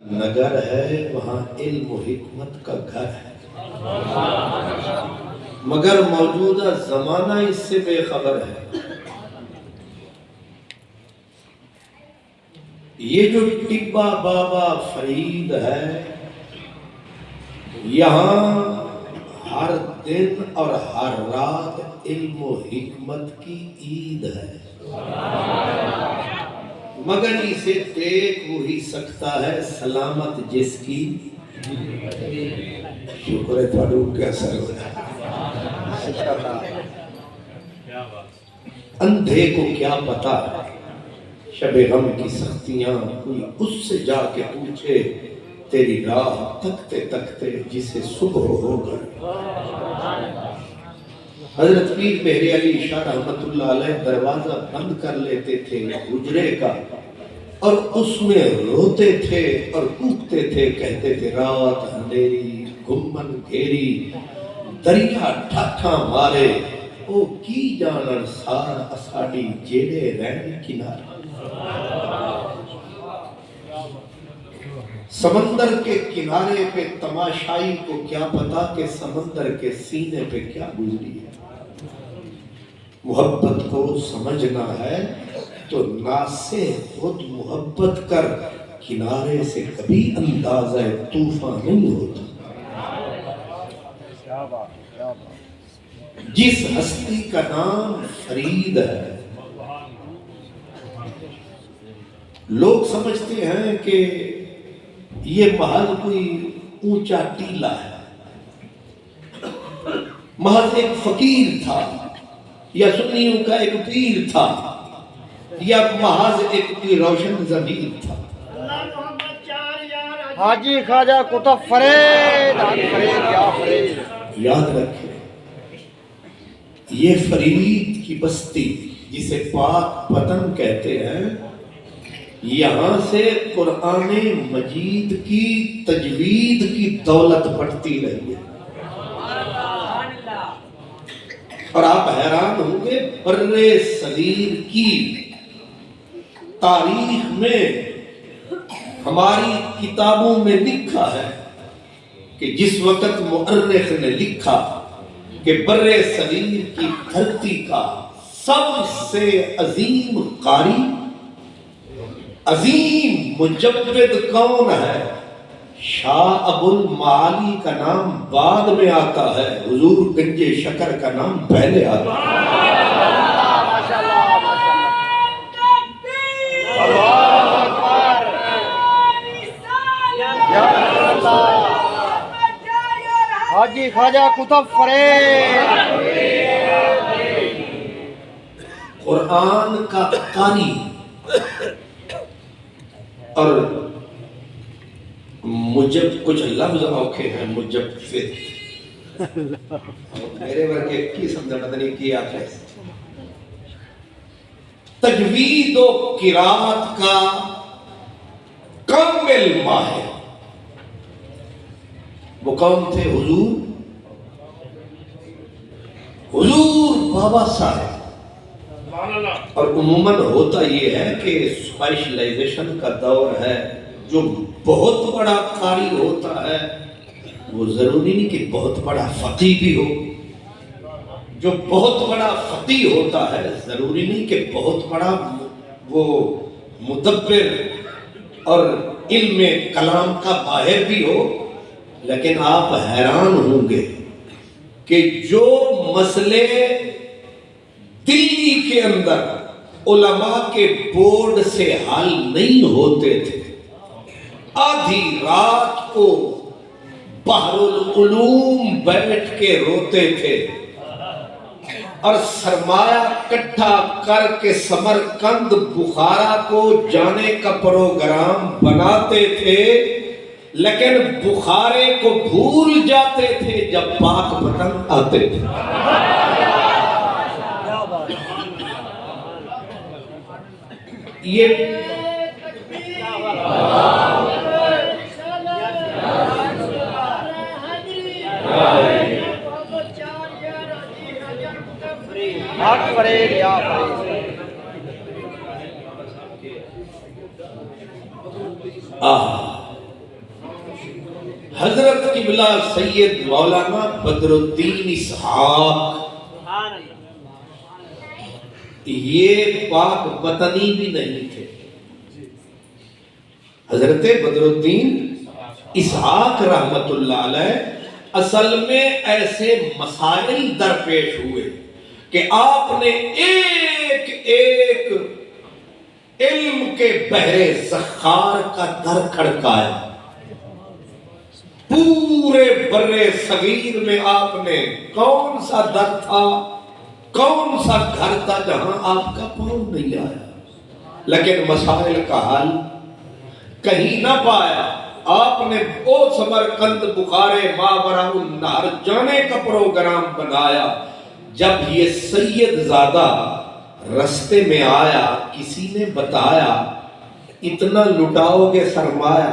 نگر ہے وہاں علم و حکمت کا گھر ہے، مگر موجودہ زمانہ اس سے بے خبر ہے۔ یہ جو ٹبا بابا فرید ہے، یہاں ہر دن اور ہر رات علم و حکمت کی عید ہے، مگر اسے دیکھ وہی سکتا ہے سلامت جس کی۔ شکر ہے تھوڑو کیسا ہوتا ہے، اندھے کو کیا پتا شب غم کی سختیاں، کوئی اس سے جا کے پوچھے تیری راہ تکتے تکتے جسے صبح ہو گئی۔ حضرت پیر مہر علی شاہ رحمت اللہ علیہ دروازہ بند کر لیتے تھے حجرے کا، اور اس میں روتے تھے اور کوکتے تھے، کہتے تھے رات اندھیری گمن گھیری دریا ٹھاٹھا مارے، او کی جانن سار اساڑی جیڑے رہن کنارے۔ سمندر کے کنارے پہ تماشائی کو کیا پتا کہ سمندر کے سینے پہ کیا گزری ہے۔ محبت کو سمجھنا ہے تو ناسے خود محبت کر، کنارے سے کبھی اندازہ طوفان نہیں ہوتا۔ جس ہستی کا نام فرید ہے، لوگ سمجھتے ہیں کہ یہ محض کوئی اونچا ٹیلہ ہے، محض ایک فقیر تھا، یا سنیوں کا ایک پیر تھا، یا محض ایک کوئی روشن ضمیر تھا۔ حاجی خواجہ قطب فرید، حاجی فرید یا فرید۔ یاد رکھیں یہ فرید کی بستی جسے پاک پتن کہتے ہیں، یہاں سے قرآن مجید کی تجوید کی دولت بڑھتی رہی ہے۔ اور آپ حیران ہوں گے، بر صغیر کی تاریخ میں ہماری کتابوں میں لکھا ہے کہ جس وقت مؤرخ نے لکھا کہ بر صغیر کی دھرتی کا سب سے عظیم قاری، عظیم مجود کون ہے، شاہ ابو المعالی کا نام بعد میں آتا ہے، حضور گنج شکر کا نام پہلے آتا ہے۔ حاجی خواجہ قطب فرید۔ قرآن کا قاری اور کچھ لفظ اوکھے ہیں، مجفت، میرے ورگے کی سمجھا پتہ نہیں کیا ہے۔ تجوید و قرات کا کامل ماہر وہ کون تھے؟ حضور بابا صاحب۔ اور عموماً ہوتا یہ ہے کہ اسپیشلائزیشن کا دور ہے، جو بہت بڑا قاری ہوتا ہے وہ ضروری نہیں کہ بہت بڑا فقیہ بھی ہو، جو بہت بڑا فقیہ ہوتا ہے ضروری نہیں کہ بہت بڑا وہ مدبر اور علم کلام کا ماہر بھی ہو۔ لیکن آپ حیران ہوں گے کہ جو مسئلے دلی کے اندر علماء کے بورڈ سے حل نہیں ہوتے تھے، آدھی رات کو بحر العلوم بیٹھ کے روتے تھے، اور سرمایہ کٹھا کر کے سمرقند بخارا کو جانے کا پروگرام بناتے تھے، لیکن بخارے کو بھول جاتے تھے جب پاک پتن آتے تھے۔ یہ حاجی فرید یا فرید۔ حضرت قبلہ سید مولانا بدر الدین اسحاق یہ پاک وطنی بھی نہیں تھے. حضرت بدر الدین اسحاق رحمت اللہ علیہ اصل میں ایسے مسائل درپیش ہوئے کہ آپ نے ایک ایک علم کے بحر زخار کا در کھڑکایا. پورے برے صغیر میں آپ نے کون سا در تھا، کون سا گھر تھا جہاں آپ کا پاؤں نہیں آیا، لیکن مسائل کا حل کہیں نہ پایا. آپ نے او سمرقند بخارے ماوراء النہر جانے کا پروگرام بنایا. جب یہ سید زادہ رستے میں آیا کسی نے بتایا اتنا لٹاؤ گے سرمایہ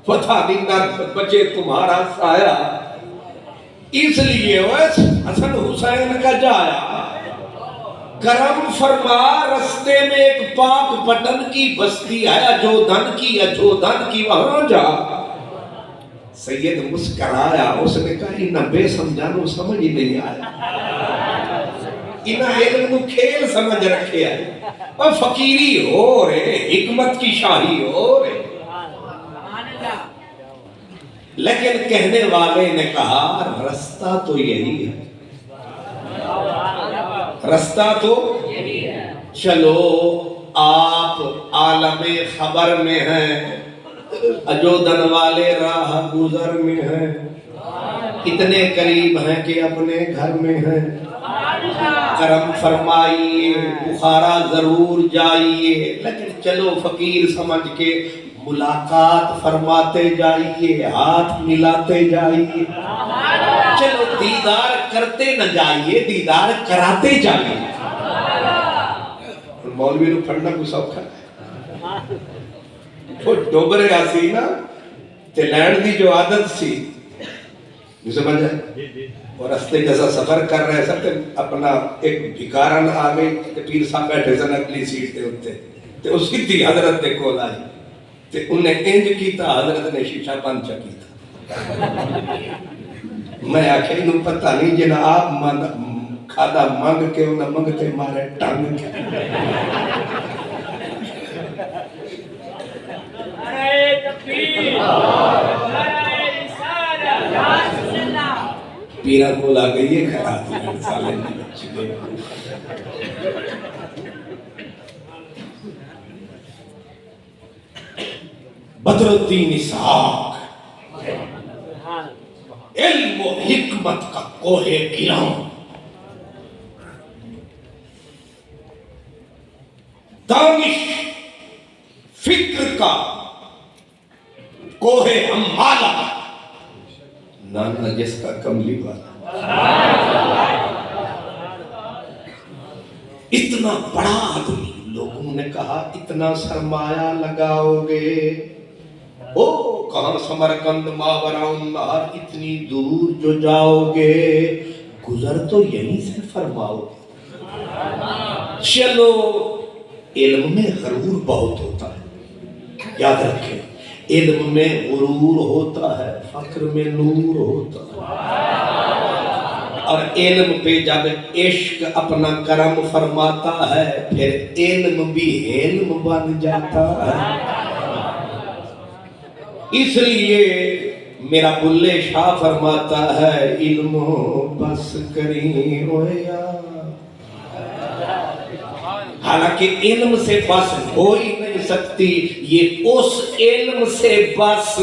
پتہ نہیں نہ بچے تمہارا سایہ. اس لیے حسن حسین کا جایا کرم فرما رستے میں ایک پاک پٹن کی بستی ہے اجودھن کی وہاں جا. سید مسکرایا، اس نے کہا انہیں بے سمجھانو سمجھ ہی نہیں آیا، انہیں علم کو کھیل سمجھ رکھے آئے اور فقیری ہو رہے حکمت کی شاہی ہو رہے. لیکن کہنے والے نے کہا رستہ تو یہی ہے، رستہ تو چلو آپ عالم خبر میں ہیں، اجودھن والے راہ گزر میں ہیں، اتنے قریب ہیں کہ اپنے گھر میں ہیں. کرم فرمائیے بخارا ضرور جائیے، لیکن چلو فقیر سمجھ کے ملاقات فرماتے جائیے، ہاتھ ملاتے جائیے. چلو دیدار کرتے نہ جائیے، دیدار کراتے جائیے. مولوی نو پڑھنا کو سوکھا ہے، وہ ڈوبرے آسی نا تے لینڈ دی جو عادت سی جو سمجھ ہے، اور رستے جیسا سفر کر رہے سب تے اپنا ایک بھکارن آگئی تے پیر صاحب بیٹھے سن اگلی سیٹ تے ہوتے تے اس کی تھی حضرت دے کول آئی تے انہیں انج کیتا، حضرت نے شیشہ بند چکی تھا. میں آکھے انہوں پتہ نہیں جنہ آپ کھادا منگ کے انہیں منگتے مارے ٹانگ کے. پیرا کو لا گئی یہ کھڑا تھی سالے میں بچے گئے. بدر الدین اسحاق علم و حکمت کا کوہ گراں، دانش فکر کا کوہ امالہ، نانا جس کا کملی والا. اتنا بڑا آدمی، لوگوں نے کہا اتنا سرمایہ لگاؤ گے، او کہاں سمرقند ماوراء النہر اتنی دور جو جاؤ گے گزر تو یہیں سے فرماؤ. چلو علم میں غرور بہت ہوتا ہے، یاد رکھیں علم میں غرور ہوتا ہے، فقر میں نور ہوتا ہے. اور علم پہ جب عشق اپنا کرم فرماتا ہے پھر علم بھی علم بن جاتا ہے. اس لیے میرا بلے شاہ فرماتا ہے علم بس کریں ہویا. حالانکہ علم سے بس ہو ہی نہیں سکتی، یہ اس علم سے بس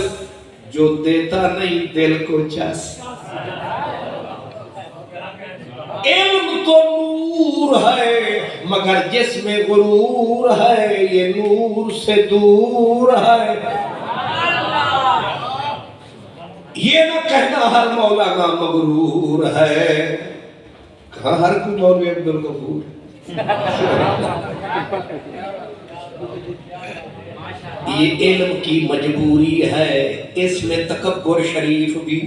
جو دیتا نہیں دل کو چس. علم تو نور ہے مگر جس میں غرور ہے یہ نور سے دور ہے. یہ نہ کہنا ہر مولانا مغرور ہے، کہاں ہر کوئی مولوی عبدالغفور. یہ علم کی مجبوری ہے، اس میں تکبر شریف بھی.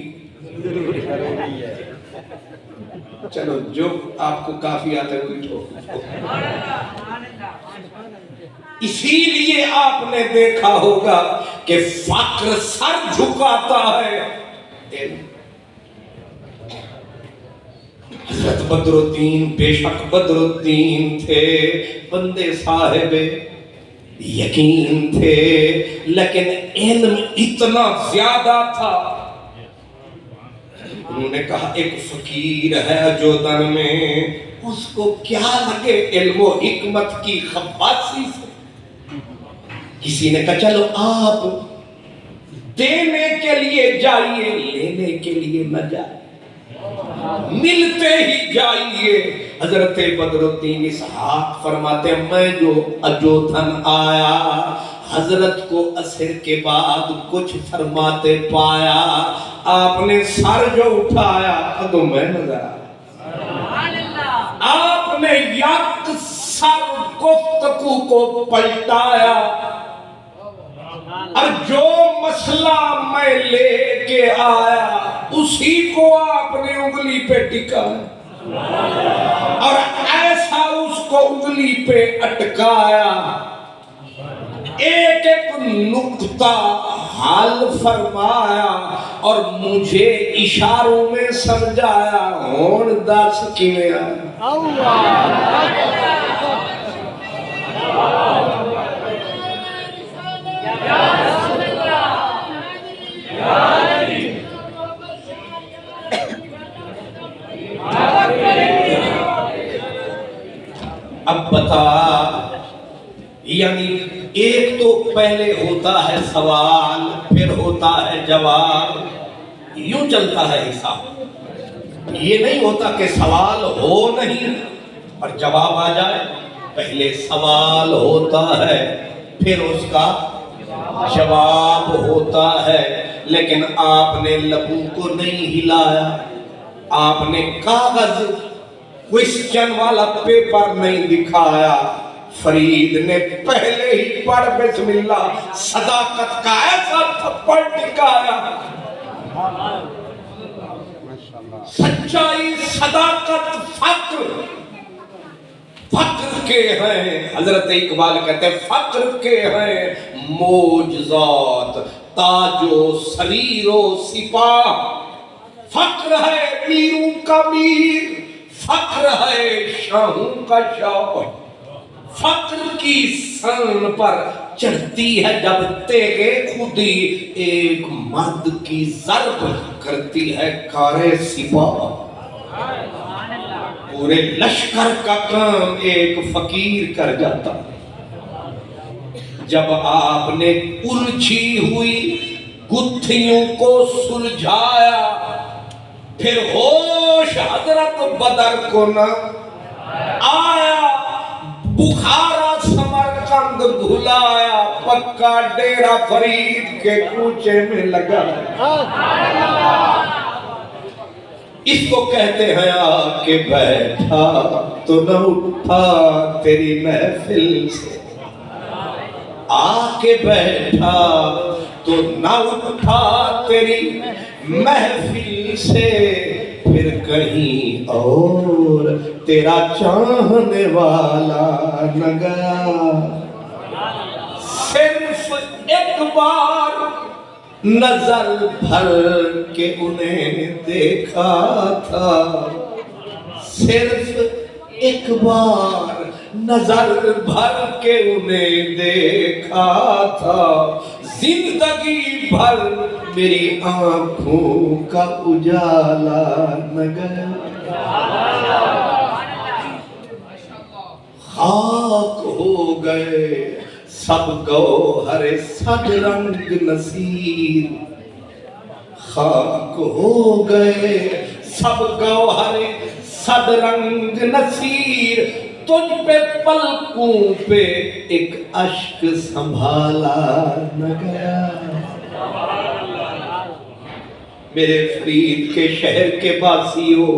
چلو جو آپ کو کافی آتا ہے کوئی ٹھوک. اسی لیے آپ نے دیکھا ہوگا کہ فقر سر جھکاتا ہے. حضرت بدر الدین بے شک بدر الدین تھے، بندے صاحب یقین تھے، لیکن علم اتنا زیادہ تھا. انہوں نے کہا ایک فقیر ہے اجودن میں، اس کو کیا لگے علم و حکمت کی خباسی سے. کسی نے کہا چلو آپ دینے کے لیے جائیے، لینے کے لیے نہ جائے، ملتے ہی جائیے. حضرت بدر الدین اسحاق فرماتے ہیں میں جو اجودھن آیا، حضرت کو عصر کے بعد کچھ فرماتے پایا، آپ نے سر جو اٹھایا تو میں نظر آیا، آپ نے یک سر گفتگو کو پلٹایا، اور جو مسئلہ میں لے کے آیا اسی کو آپ نے انگلی پہ ٹکایا، اور ایسا اس کو انگلی پہ اٹکایا، ایک ایک نقطہ حل فرمایا اور مجھے اشاروں میں سمجھایا. ہون دس کیویں آیا. اب بتا، یعنی ایک تو پہلے ہوتا ہے سوال، پھر ہوتا ہے جواب، یوں چلتا ہے حساب. یہ نہیں ہوتا کہ سوال ہو نہیں اور جواب آ جائے. پہلے سوال ہوتا ہے پھر اس کا جواب ہوتا ہے. لیکن آپ نے لبوں کو نہیں ہلایا، آپ نے کاغذ کوئسچن والا پیپر نہیں دکھایا. فرید نے پہلے ہی پڑھ بسم اللہ صداقت کا ایسا تھپڑ ٹکایا. سچائی، صداقت، فقر کے ہیں. حضرت اقبال کہتے ہیں فقر کے ہیں معجزات، تاج و سریر و سپاہ. فقر ہے میروں کا میر، فقر ہے شاہوں کا شاہ. فقر کی سن پر چڑھتی ہے جب تیغے خودی، ایک مرد کی ضرب کرتی ہے کارے سپاہ. پورے لشکر کا کام ایک فقیر کر جاتا. جب آپ نے الجھی ہوئی گتھیوں کو سلجھایا، پھر ہوش حضرت بدر کو نہ آیا. بخارا سمرقند بھلایا، پکا ڈیرا فرید کے کوچے میں لگا. اس کو کہتے ہیں آ کے بیٹھا تو نہ اٹھا تیری محفل سے، آ کے بیٹھا تو نہ اٹھا تیری محفل سے. پھر کہیں اور تیرا چاہنے والا نہ گیا. صرف ایک بار نظر بھر کے انہیں دیکھا تھا، صرف ایک بار نظر بھر کے انہیں دیکھا تھا. زندگی بھر میری آنکھوں کا اجالا نہ گیا. خاک ہو گئے سب گوہر صد رنگ نصیر، خاک ہو گئے سب گوہر صد رنگ نصیر. تجھ پہ پلکوں پہ ایک اشک سنبھالا نہ گیا. میرے فرید کے شہر کے واسیوں،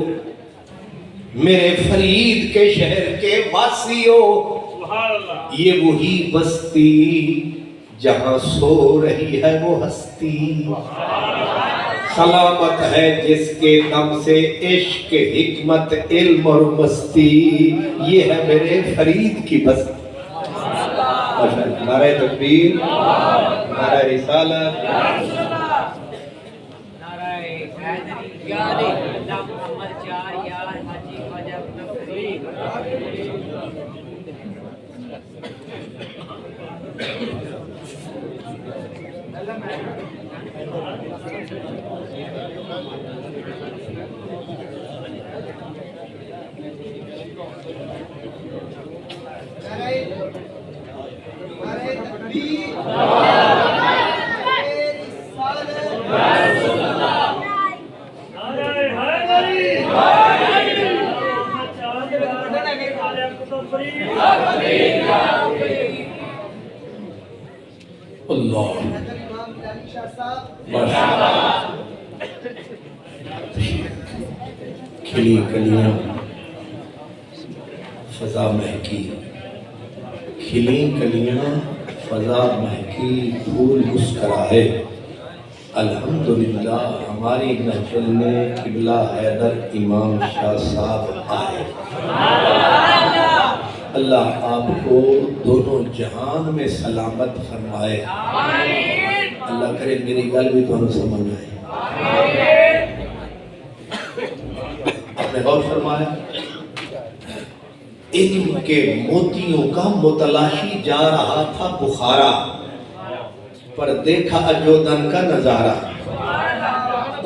میرے فرید کے شہر کے واسیوں، یہ وہی بستی جہاں سو رہی ہے وہ ہستی. سلامت ہے جس کے دم سے عشق، حکمت، علم اور مستی. یہ ہے میرے فرید کی بستی. ماشاءاللہ، نعرہ تکبیر، نعرہ رسالت، اللہ ماشاءاللہ، کھلی کلیاں فضا مہکی، کھلی کلیاں فضا مہکی، پھول مسکرائے، الحمدللہ ہماری محفل میں قبلہ حیدر امام شاہ صاحب آئے۔ اللہ آپ کو دونوں جہان میں سلامت فرمائے، اللہ کرے میری گل بھی تو سمجھ آئے۔ آپ نے غور فرمایا، علم کے موتیوں کا متلاشی جا رہا تھا بخارا، پر دیکھا اجودن کا نظارہ،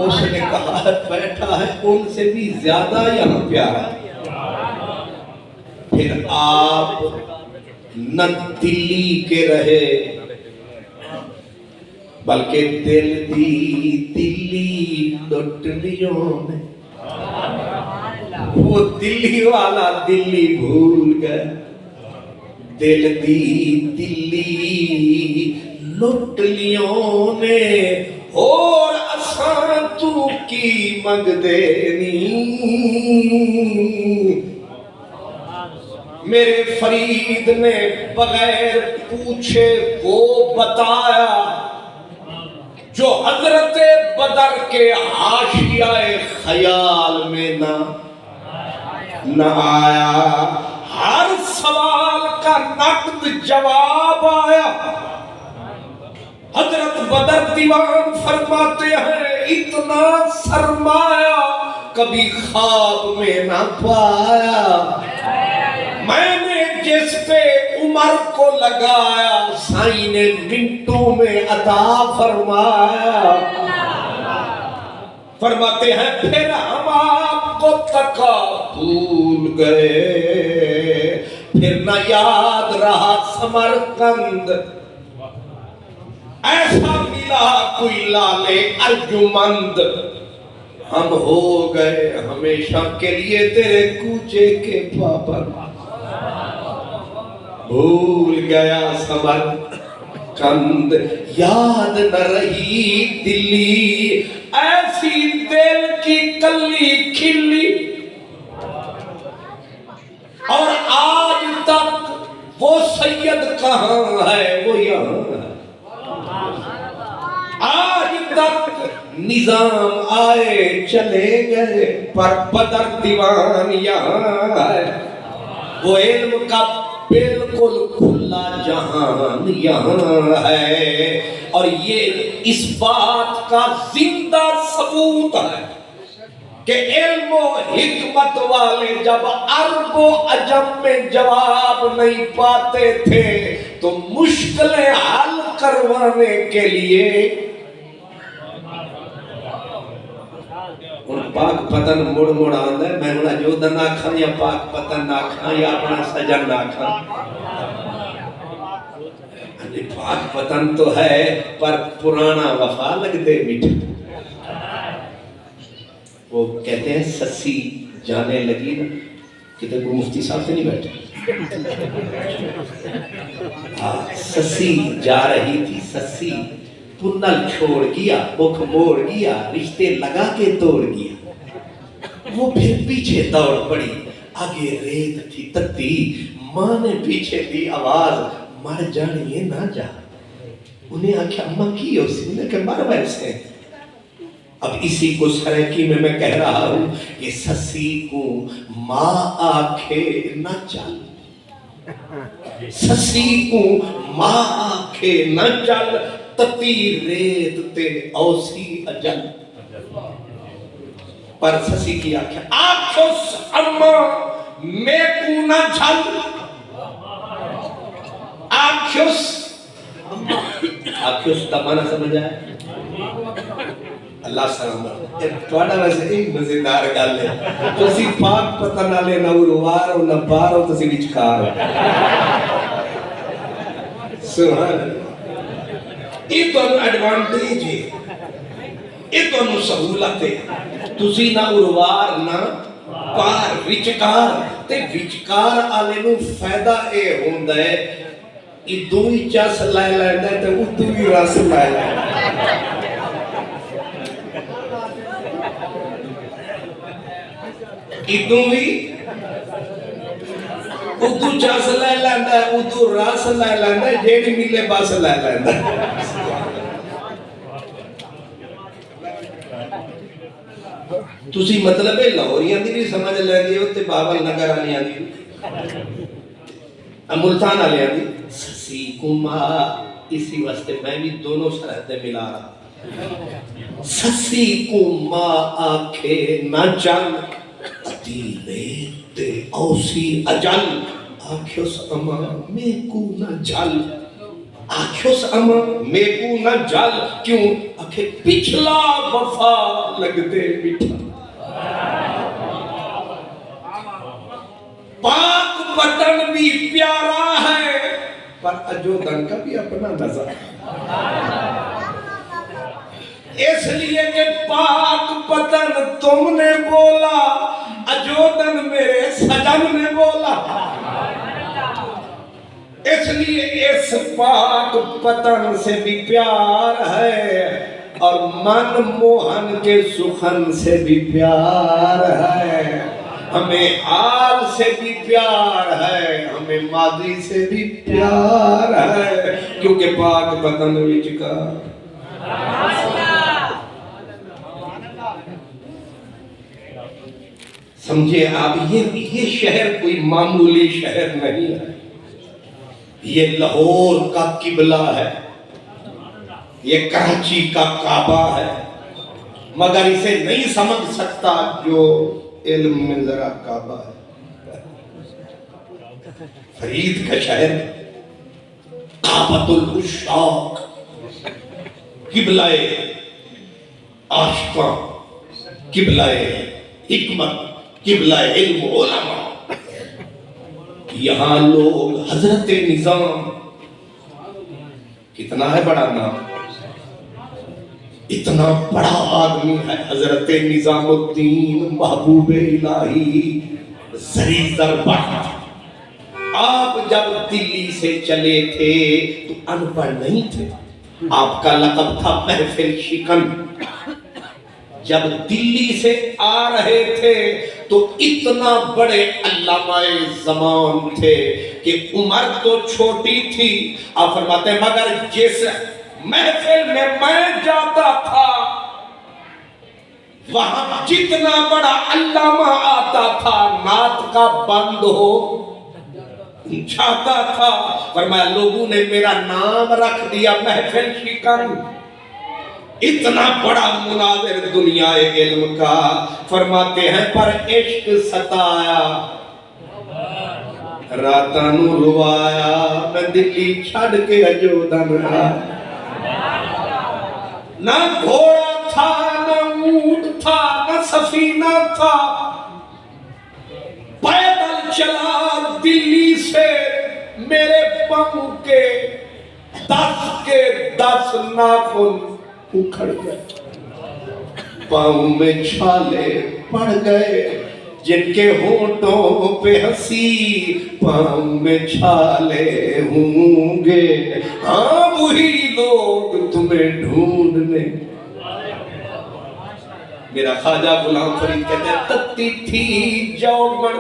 اس نے کہا بیٹھا ہے ان سے بھی زیادہ یہاں پیارا۔ پھر آپ نہ دلی کے رہے بلکہ دل دی دلی لٹلیوں میں، وہ دلی والا دلی بھول گئے، دل دی دلی لٹلیوں نے، اور اساں تو کی منگ دینی، میرے فرید نے بغیر پوچھے وہ بتایا، جو حضرت بدر کے حاشیہ خیال میں نہ آیا، ہر سوال کا نقد جواب آیا۔ حضرت بدر دیوان فرماتے ہیں اتنا سرمایہ کبھی خواب میں نہ پایا، میں نے جس پہ عمر کو لگایا سائیں نے منٹوں میں عطا فرمایا۔ فرماتے ہیں پھر ہم آپ کو تکا بھول گئے، پھر نہ یاد رہا سمرقند، ایسا ملا کوئی لالے ارجمند، ہم ہو گئے ہمیشہ کے لیے تیرے کوچے کے پابند، بھول گیا سمرقند یاد نہ رہی دلی، ایسی دل کی کلی کھلی، اور آج تک وہ سید کہاں ہے وہ یہاں ہے، آج تک نظام آئے چلے گئے پر بدر دیوان یہاں ہے، وہ علم کا بالکل کھلا جہان یہاں ہے، اور یہ اس بات کا زندہ ثبوت ہے کہ علم و حکمت والے جب عرب و عجم میں جواب نہیں پاتے تھے تو مشکلیں حل کروانے کے لیے پاک پتن مڑ آندا ہے، میں انہاں جو دن آکھاں یا پاک پتن آکھاں یا اپنا سجن آکھاں، پاک پتن تو ہے پر پرانا وفا لگ دے میٹھا، وہ کہتے ہیں سسی جانے لگی نا، کتے کو مفتی صاحب سے نہیں بیٹھے، سسی جا رہی تھی، سسی پنل چھوڑ گیا، بکھ موڑ گیا، رشتے لگا کے توڑ گیا، وہ پھر پیچھے دوڑ پڑی، آگے ریت تھی تتی، ماں نے پیچھے دی آواز مر جانیے نہ جا، انہیں آنکھیں اماں کی ہو سی، انہیں کہ مر ویسے، اب اسی کو سریکی میں کہہ رہا ہوں کہ سسی کو ماں آنکھے نہ چل، سسی کو ماں آنکھے نہ چل تتی ریت تے اوسی اجل پر سسی کی آنکھیں آنکھوس اما میں کو نہ جھل آنکھوس کا معنی سمجھ آئے اللہ سلام توڑا ویسے ایک مزیدار گل ہے تسی پاک پتہ نہ لے نہ اروار ہو نہ بار ہو تسی وچکار ہو سبحان اللہ یہ تو ایڈوانٹیج ہے یہ تو سہولت ہے تسی نہ اروار نہ پار وچکار تے وچکار آلے نو فائدہ اے ہوندا ہے ادو ہی چس لائے لیندا ہے تے ادو ہی رس لائے لیندا ہے ادو بھی ادو چس لے لیندا ہے ادو رس لے لیندا ہے جیڑی ملے بس لے لیندا ہے تسی مطلب ہے لاہوریاں دی بھی سمجھ لیندے ہو تے بابل نگر والیاں دی ملتان والیاں دی سسی کما اسی واسطے میں بھی دونوں سرحدیں ملا رہا سسی کما آنکھیں نہ چل تتی ریت تے اوسی اجل آنکھوس اما میں کو نہ جل آنکھوس اما میں کو نہ جل کیوں آنکھیں پچھلا وفا لگتے میٹھا پاک وطن بھی پیارا ہے پر اجودن کا بھی اپنا نظر اس لیے کہ پاک وطن تم نے بولا اجودن میرے سجن نے بولا اس لیے اس پاک وطن سے بھی پیار ہے اور من موہن کے سخن سے بھی پیار ہے ہمیں حال سے بھی پیار ہے ہمیں ماضی سے بھی پیار ہے کیونکہ پاک وطن وچ کا سمجھے آپ یہ شہر کوئی معمولی شہر نہیں ہے یہ لاہور کا قبلہ ہے یہ کراچی کا کعبہ ہے مگر اسے نہیں سمجھ سکتا جو علم میں ذرا کعبہ ہے فرید کا شہر کعبۃ العشاق قبلہ عاشقاں قبلہ حکمت قبلہ علم علماء یہاں لوگ حضرت نظام کتنا ہے بڑا نام اتنا بڑا آدمی ہے حضرت نظام الدین محبوب الہی زری زربت آپ جب دلی سے چلے تھے تو ان پڑھ نہیں تھے آپ کا لقب تھا محفل شکن جب دلی سے آ رہے تھے تو اتنا بڑے علامہ زمان تھے کہ عمر تو چھوٹی تھی آپ فرماتے ہیں مگر جس محفل میں جاتا تھا وہاں جتنا بڑا علامہ آتا تھا نعت کا بند ہو جاتا تھا فرمایا لوگوں نے میرا نام رکھ دیا محفل شکن اتنا بڑا مناظر دنیا علم کا فرماتے ہیں پر عشق ستایا راتانو روایا میں دلی چھڑ کے اجودن آیا نہ گھوڑا تھا نہ اونٹ تھا نہ سفینہ تھا پیدل چلا دلی سے میرے پاؤں کے 10 ناخن اکھڑ گئے پاؤں میں چھالے پڑ گئے جن کے ہونٹوں پہ ہنسی پاؤں میں چھالے ہوں گے ہاں وہی لوگ تمہیں ڈھونڈنے میرا خواجہ غلام فرید کہتے ہیں تتی تھی جوگن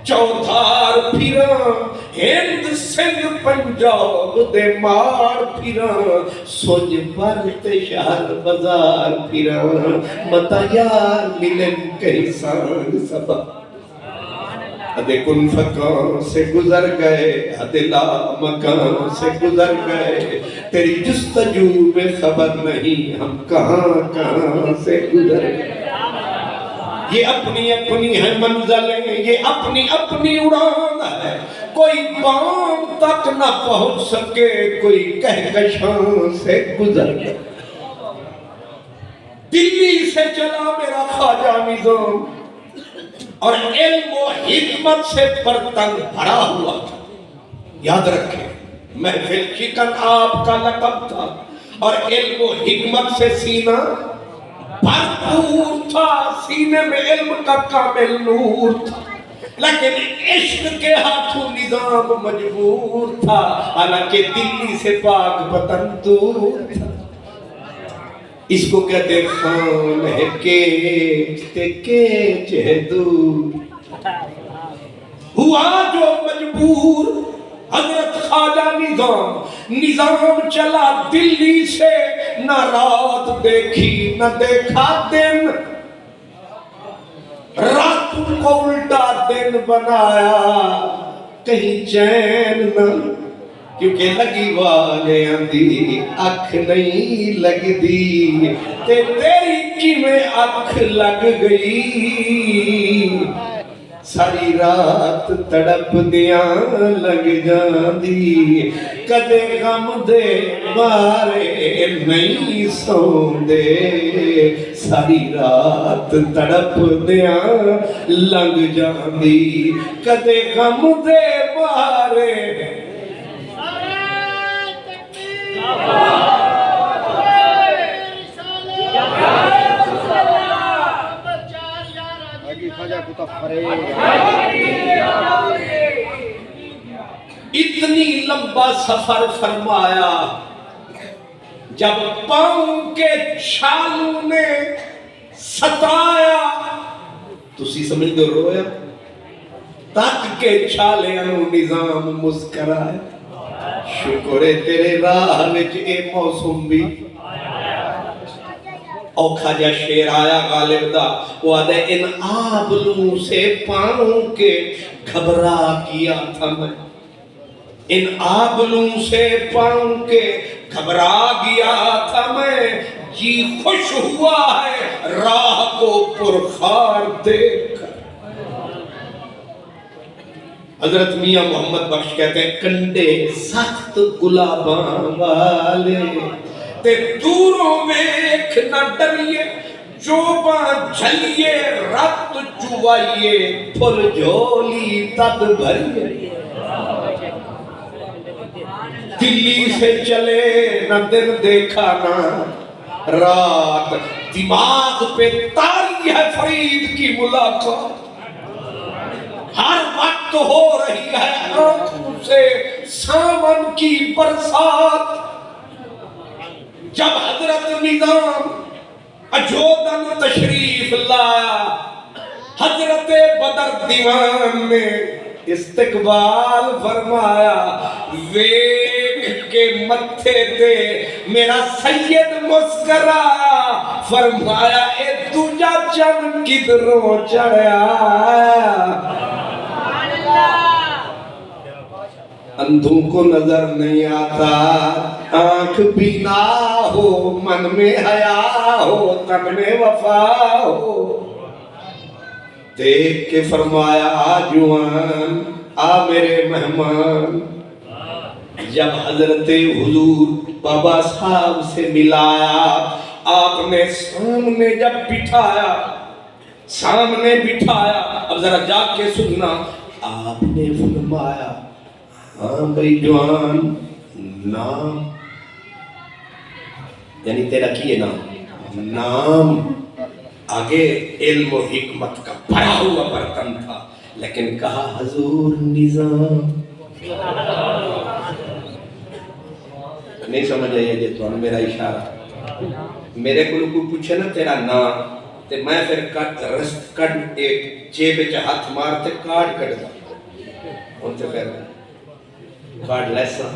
چودھار پھراں ہند سنگھ پنجاب دے مار پھراں سوج برت شہر بازار پھراں متا یار ملن کئی سانگ سبا ادے کن فکان سے گزر گئے، ادے لا مکان سے گزر گئے، تیری جستجو میں خبر نہیں ہم کہاں کہاں سے گزر گئے۔ یہ اپنی اپنی ہے منزلیں، یہ اپنی اپنی اڑان ہے، کوئی بام تک نہ پہنچ سکے، کوئی کہکشاں سے گزر گئے۔ دلی سے چلا میرا خواجہ نظام اور علم و حکمت سے برتن بھرا ہوا تھا۔ یاد رکھیں محفل شکن آپ کا لقب تھا اور علم و حکمت سے سینہ بھرپور تھا، سینے میں علم کا کامل نور تھا، لیکن عشق کے ہاتھوں نظام مجبور تھا، حالانکہ دلی سے پاک وطن دور تھا۔ اس کو کہتے خان ہے کیچ ہے دور، ہوا جو مجبور حضرت خواجہ نظام چلا دلی سے، نہ رات دیکھی نہ دیکھا دن، راتوں کو الٹا دن بنایا، کہیں چین نہ، کیونکہ لگی والے اندھی اکھ نہیں لگ دی، تیری کی میں اکھ لگ گئی، ساری رات تڑپ دیاں لگ جاندی، کدے غم دے مارے نہیں سوندے، ساری رات تڑپ دیاں لگ جاندی، کدے غم دے مارے۔ اتنی لمبا سفر فرمایا، جب پاؤں کے چھالوں نے ستایا، تسی سمجھ دو رویا، تک کے چھالے انو نظام مسکرایا، شکر ہے تیرے راہ وچ اے موسم بھی اوکھا جا شیر آیا غالب دا، وہ آدھے ان آبلوں سے پاؤں کے گھبرا گیا تھا میں، ان آبلوں سے پاؤں کے گھبرا گیا تھا میں، جی خوش ہوا ہے راہ کو پرخار دیکھ کر۔ حضرت میاں محمد بخش کہتے ہیں کنڈے سخت گلاباں والے، تے دوروں ویکھ نہ ڈریے، جو باں جھلیے رت چوائیے، پھل جھولی تد بھریے، دلی سے چلے نہ دن دیکھا نہ رات، دماغ پہ تاری ہے فرید کی ملاقات، ہر وقت ہو رہی ہے آنکھوں سے سامن کی برسات۔ جب حضرت نظام اجودن تشریف لایا، حضرت بدر دیوان نے استقبال فرمایا، ویکھ کے متھے تے میرا سید مسکرایا، فرمایا اے دوجا چن کدھروں چڑھیا، اندھوں کو نظر نہیں آتا، آنکھ بینا ہو، من میں حیا ہو، تن میں وفا ہو، دیکھ کے فرمایا آ جوان آ میرے مہمان۔ جب حضرت حضور بابا صاحب سے ملایا، آپ نے سامنے جب بٹھایا، اب ذرا جا کے سننا، آپ نے فرمایا ہاں بھئی جوان، نام یعنی تیرا کیے نام آگے علم و حکمت کا بھرا ہوا برتن تھا، لیکن کہا حضور نظام۔ نہیں سمجھ آئیے جی تو میرا اشارہ، میرے کو کوئی پوچھے نا تیرا نام تے میں پھر رست کٹ ایک جیب چ ہاتھ مارتے کارڈ کٹ دا، ان سے پھر کارڈ لیسا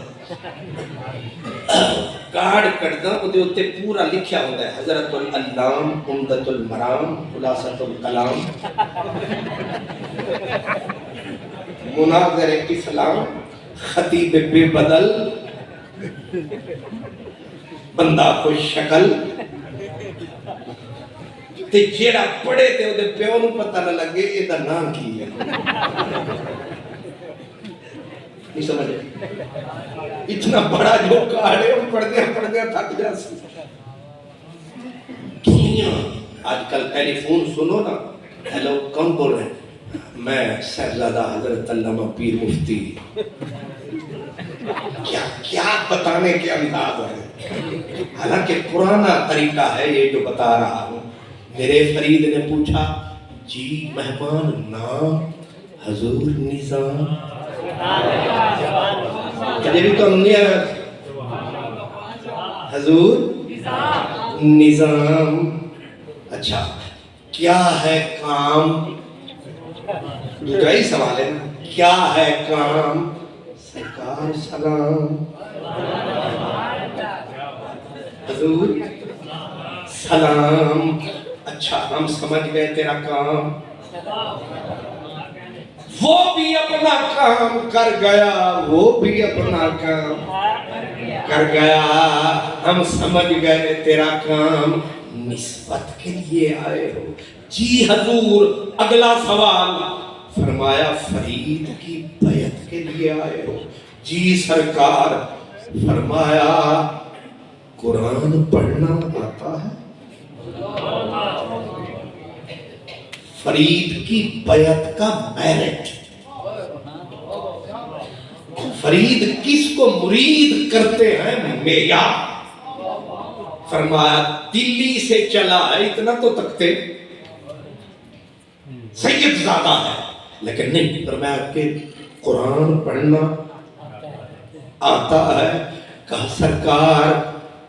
کارڈ کٹ دا، وہ دے پورا لکھیا ہوتا ہے حضرت العلام عمدۃ المرام خلاصۃ الکلام، مناظر اسلام خطیب بے بدل بندہ خوش شکل تے جیڑا پڑھے تے وہ پیو نو پتہ نہ لگے یہ دا نام کی ہے نہیں سمجھے اتنا بڑا جو کارڈ ہے وہ پڑھ دیا تھک جا سی دنیا آج کل ٹیلی فون سنو نا ہیلو کون بول رہے ہیں میں شہزادہ حضرت علامہ پیر مفتی کیا بتانے کے انداز ہے حالانکہ پرانا طریقہ ہے یہ جو بتا رہا ہوں میرے فرید نے پوچھا جی مہمان نام حضور نظام کہتے بھی تو نہیں ہے حضور نظام اچھا کیا ہے کام دوسرا ہی سوال ہے کیا ہے کام سرکار سلام حضور سلام اچھا ہم سمجھ گئے تیرا کام وہ بھی اپنا کام کر گیا وہ بھی اپنا کام کر گیا ہم سمجھ گئے تیرا کام نسبت کے لیے آئے ہو جی حضور اگلا سوال فرمایا فرید کی بیعت کے لیے آئے ہو جی سرکار فرمایا قرآن پڑھنا آتا ہے فرید کی بیعت کا میرٹ فرید کس کو مرید کرتے ہیں معیار فرمایا دلی سے چلا ہے اتنا تو تکتے سید زیادہ ہے لیکن نہیں فرمایا کہ قرآن پڑھنا آتا ہے کہا سرکار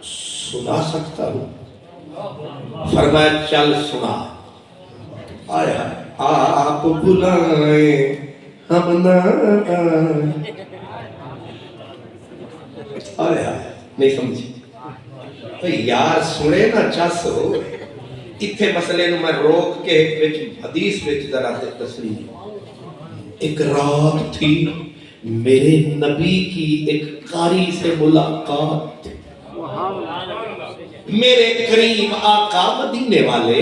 سنا سکتا ہوں فرمایا چل سنا آیا آپ بلائیں ہم نہ آیا نہیں سمجھی یار سنے نا چس ہو اتھے مسئلے نو میں روک کے حدیث وچ ذرا تسلیم ایک رات تھی میرے نبی کی ایک قاری سے ملاقات میرے کریم آقا مدینے والے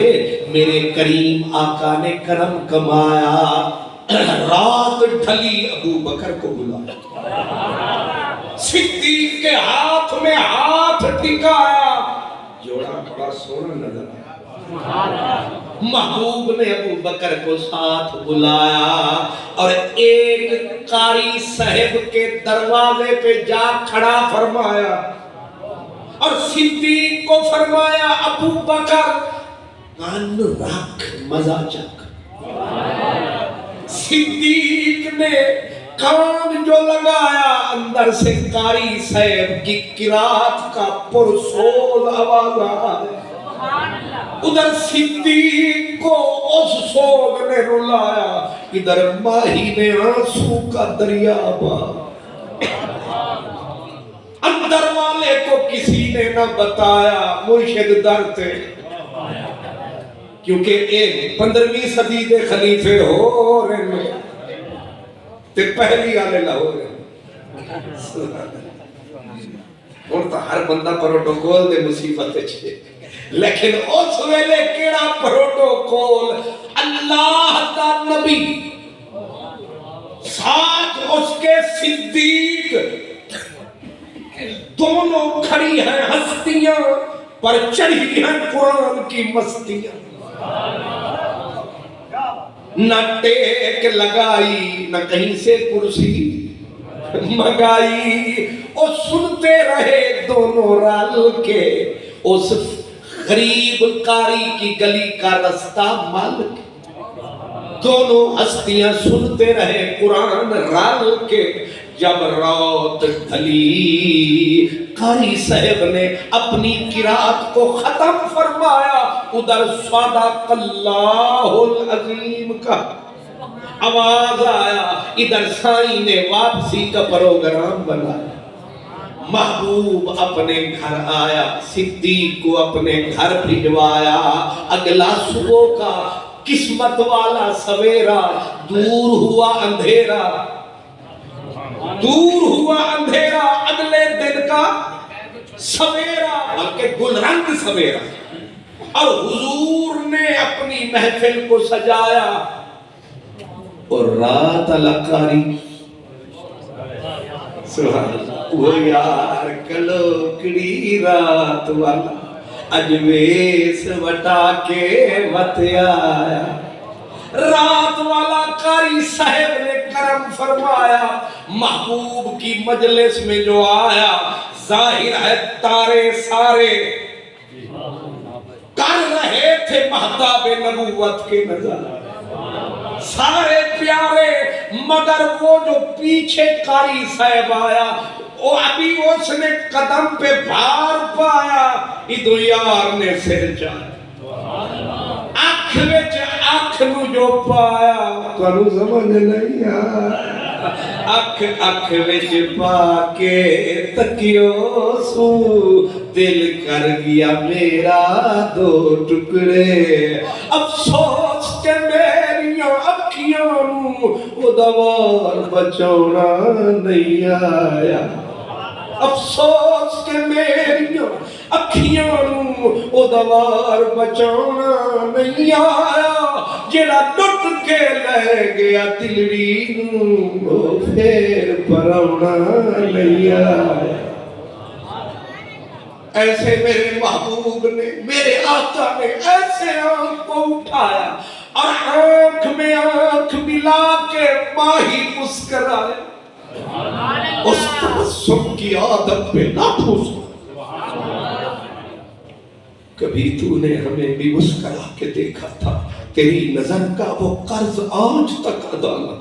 میرے کریم آقا نے کرم کمایا رات ڈھلی ابو بکر کو بلایا صدیق کے ہاتھ میں ہاتھ ٹکایا جوڑا بڑا سونا نظر آیا محبوب نے ابو بکر کو ساتھ بلایا اور ایک قاری صاحب کے دروازے پہ جا کھڑا فرمایا اور صدیق کو فرمایا ابو بکر کان رکھ مزہ چک صدیق نے کان جو لگایا اندر سے قاری صاحب کی قرات کا پرسوز آواز آیا ادھر صدیق کو اس سوگ نے رلایا ادھر ماہی نے آنسو کا دریا بہا اندر والے کو کسی نے نہ بتایا مرشد در تھے کیونکہ ایک 15ویں صدی دے خلیفے ہو رہے تے پہلی آلے لاہور اور تو ہر بندہ پروٹوکول دے مصیبت چھے لیکن اس ویلے کیڑا پروٹوکول اللہ کا نبی ساتھ اس کے صدیق دونوں کھڑی ہیں ہستیاں پر چڑھی ہیں قرآن کی مستیاں نہ ٹیک لگائی نہ کہیں سے کرسی منگائی اور سنتے رہے دونوں رل کے اس غریب قاری کی گلی کا رستہ مل کے دونوں ہستیاں سنتے رہے قرآن رل کے جب رات ڈھلی قاری صاحب نے اپنی قرات کو ختم فرمایا ادھر صدق اللہ العظیم کا آواز آیا ادھر سائیں نے واپسی کا پروگرام بنایا محبوب اپنے گھر آیا صدیق کو اپنے گھر بھجوایا اگلا صبح کا قسمت والا سویرا دور ہوا اندھیرا، دور ہوا اندھیرا اگلے دن کا سویرا، بلکہ گل رنگ سویرا، اور حضور نے اپنی محفل کو سجایا اور رات الکاری سبحان اللہ، وہ یار کلوکڑی رات والا اجویس وٹا کے مت آیا، رات والا قاری صاحب نے کرم فرمایا، محبوب کی مجلس میں جو آیا، ظاہر ہے تارے سارے کر رہے تھے مہتاب نبوت کے نظر، سارے پیارے، مگر وہ جو پیچھے قاری صاحب آیا، وہ ابھی اس نے قدم پہ بھار پایا، ادو یار نے سر چاہا، آنکھ وچ آنکھ نو جو پایا، تو انو سمجھ نہیں آیا، آنکھ وچ پا کے تکیو سو، دل کر گیا میرا دو ٹکڑے، افسوس کے میریاں اکھیاں نو وہ دوار بچونا نہیں آیا، افسوس کے میریاں اکھیاں نو وہ دوار بچونا نہیں آیا، جڑا ٹٹ کے لے گیا دلڑی نو وہ پھر پرونا نہیں آیا۔ ایسے میرے محبوب نے، میرے آقا نے ایسے آنکھ کو اٹھایا اور آنکھ میں آنکھ ملا کے ماہی مسکرائے، اس تبسم کی عادت پہ نہ پھوسو، کبھی تو نے ہمیں بھی مسکرا کے دیکھا تھا، تیری نظر کا وہ قرض آج تک ادا نہ۔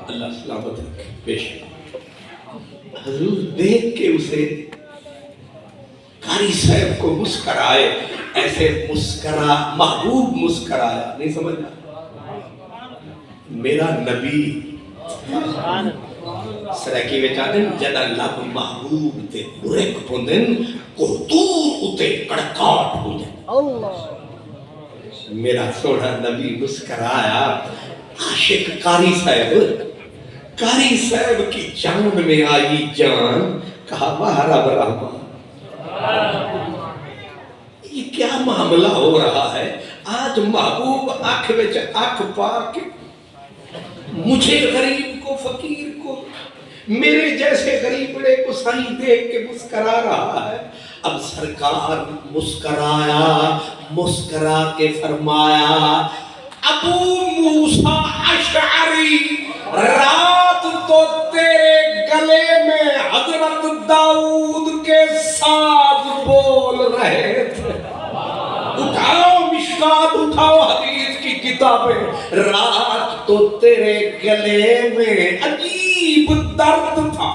اللہ سلامت رکھے، پیش حضور دیکھ کے اسے قاری صاحب کو مسکرائے، ایسے مسکرا، محبوب مسکرایا، نہیں سمجھا میرا نبی سرکی وچادن جدا لب محبوب تے برک پندن کو دور اتے کڑکاٹ ہو جائے، میرا سوڑا نبی مسکرایا، عاشق قاری صاحب کی جان میں آئی جان، کہا محرم رحمان یہ کیا معاملہ ہو رہا ہے، آج محبوب آنکھ وچ آنکھ پا کے مجھے غریب کو، فقیر کو، میرے جیسے غریبڑے کو سائیں دیکھ کے مسکرا رہا ہے۔ اب سرکار مسکرایا، مسکرا کے فرمایا، ابو موسیٰ اشعری رات تو تیرے گلے میں حضرت داؤد کے ساز بول رہے تھے، اٹھاؤ مشکات، اٹھاؤ حدیث کی کتابیں، رات تو تیرے گلے میں عجیب درد تھا،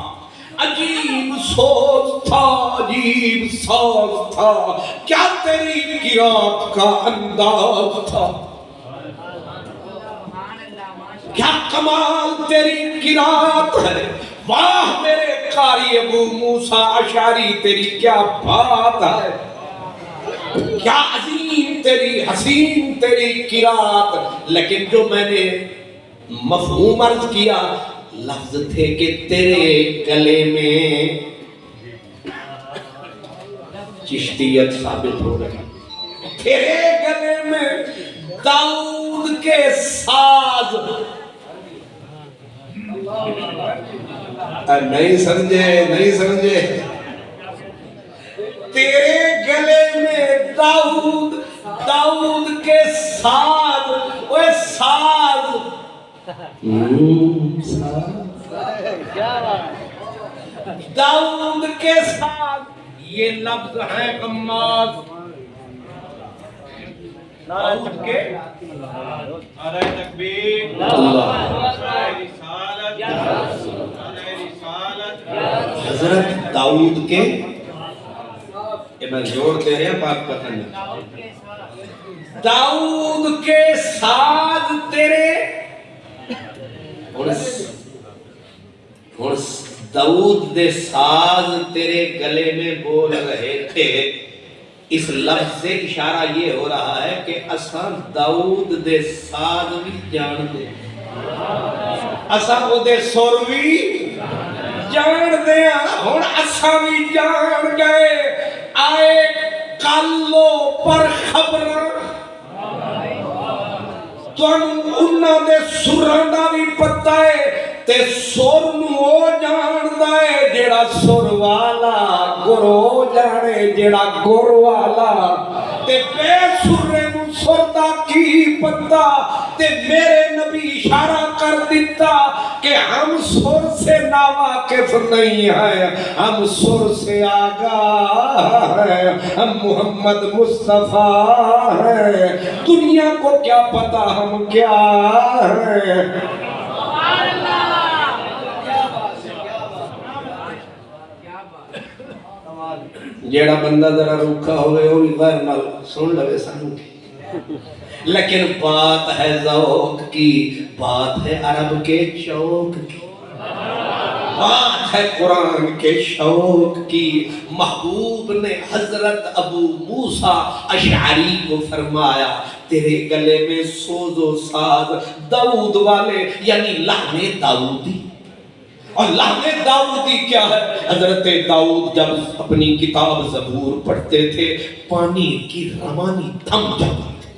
عجیب سوز تھا، عجیب ساز تھا، کیا تیری قرات کا انداز تھا، کیا کمال تیری قرات ہے، واہ میرے قاری ابو موسیٰ اشعری تیری کیا بات ہے، کیا عظیم تیری، حسین تیری قرات۔ لیکن جو میں نے مفہوم عرض کیا، لفظ تھے کہ تیرے گلے میں چشتیت ثابت ہو رہی، تیرے گلے میں داؤد کے ساز، نہیں سمجھے، تیرے گلے میں داؤد کے ساز، وہ ساز داؤد کے ساز، یہ لفظ ہے غماز، داؤد کے نعرہ تکبیر، حضرت داؤد کے یہ میں زور دے رہا پاک پتہ نہیں داؤد کے ساز تیرے داؤد دے ساز تیرے گلے میں بول رہے تھے. اس لفظ سے اشارہ یہ ہو رہا ہے کہ اساں داؤد دے ساز بھی جان دے, اساں او دے سر بھی جان دے. ہن اساں بھی جان گئے آئے کالو پر خبراں تانوں انہاں دے سراں دا بھی پتہ ہے تے سر نوں او جاندا ہے جیڑا سر والا, گرو جانے جیڑا گر والا, تے بے سرے نوں سر دا کی پتہ. تے میرے نبی اشارہ کر دیتا کہ ہم سر سے ناواقف نہیں ہیں, ہم سر سے آگاہ ہیں, ہم محمد مصطفیٰ ہیں. دنیا کو کیا پتا ہم کیا ہیں. جیڑا بندہ ذرا روکھا ہوئے وہ بھی غیر مال سن لگے سنو کی, لیکن بات ہے ذوق کی, بات ہے عرب کے چوک کی, بات ہے قرآن کے شوق کی. محبوب نے حضرت ابو موسیٰ اشعری کو فرمایا تیرے گلے میں سوز و ساز داؤد والے یعنی لحن داؤدی. اور لحن داؤدی کیا ہے؟ حضرت داؤد جب اپنی کتاب زبور پڑھتے تھے پانی کی روانی تھم جاتی تھی,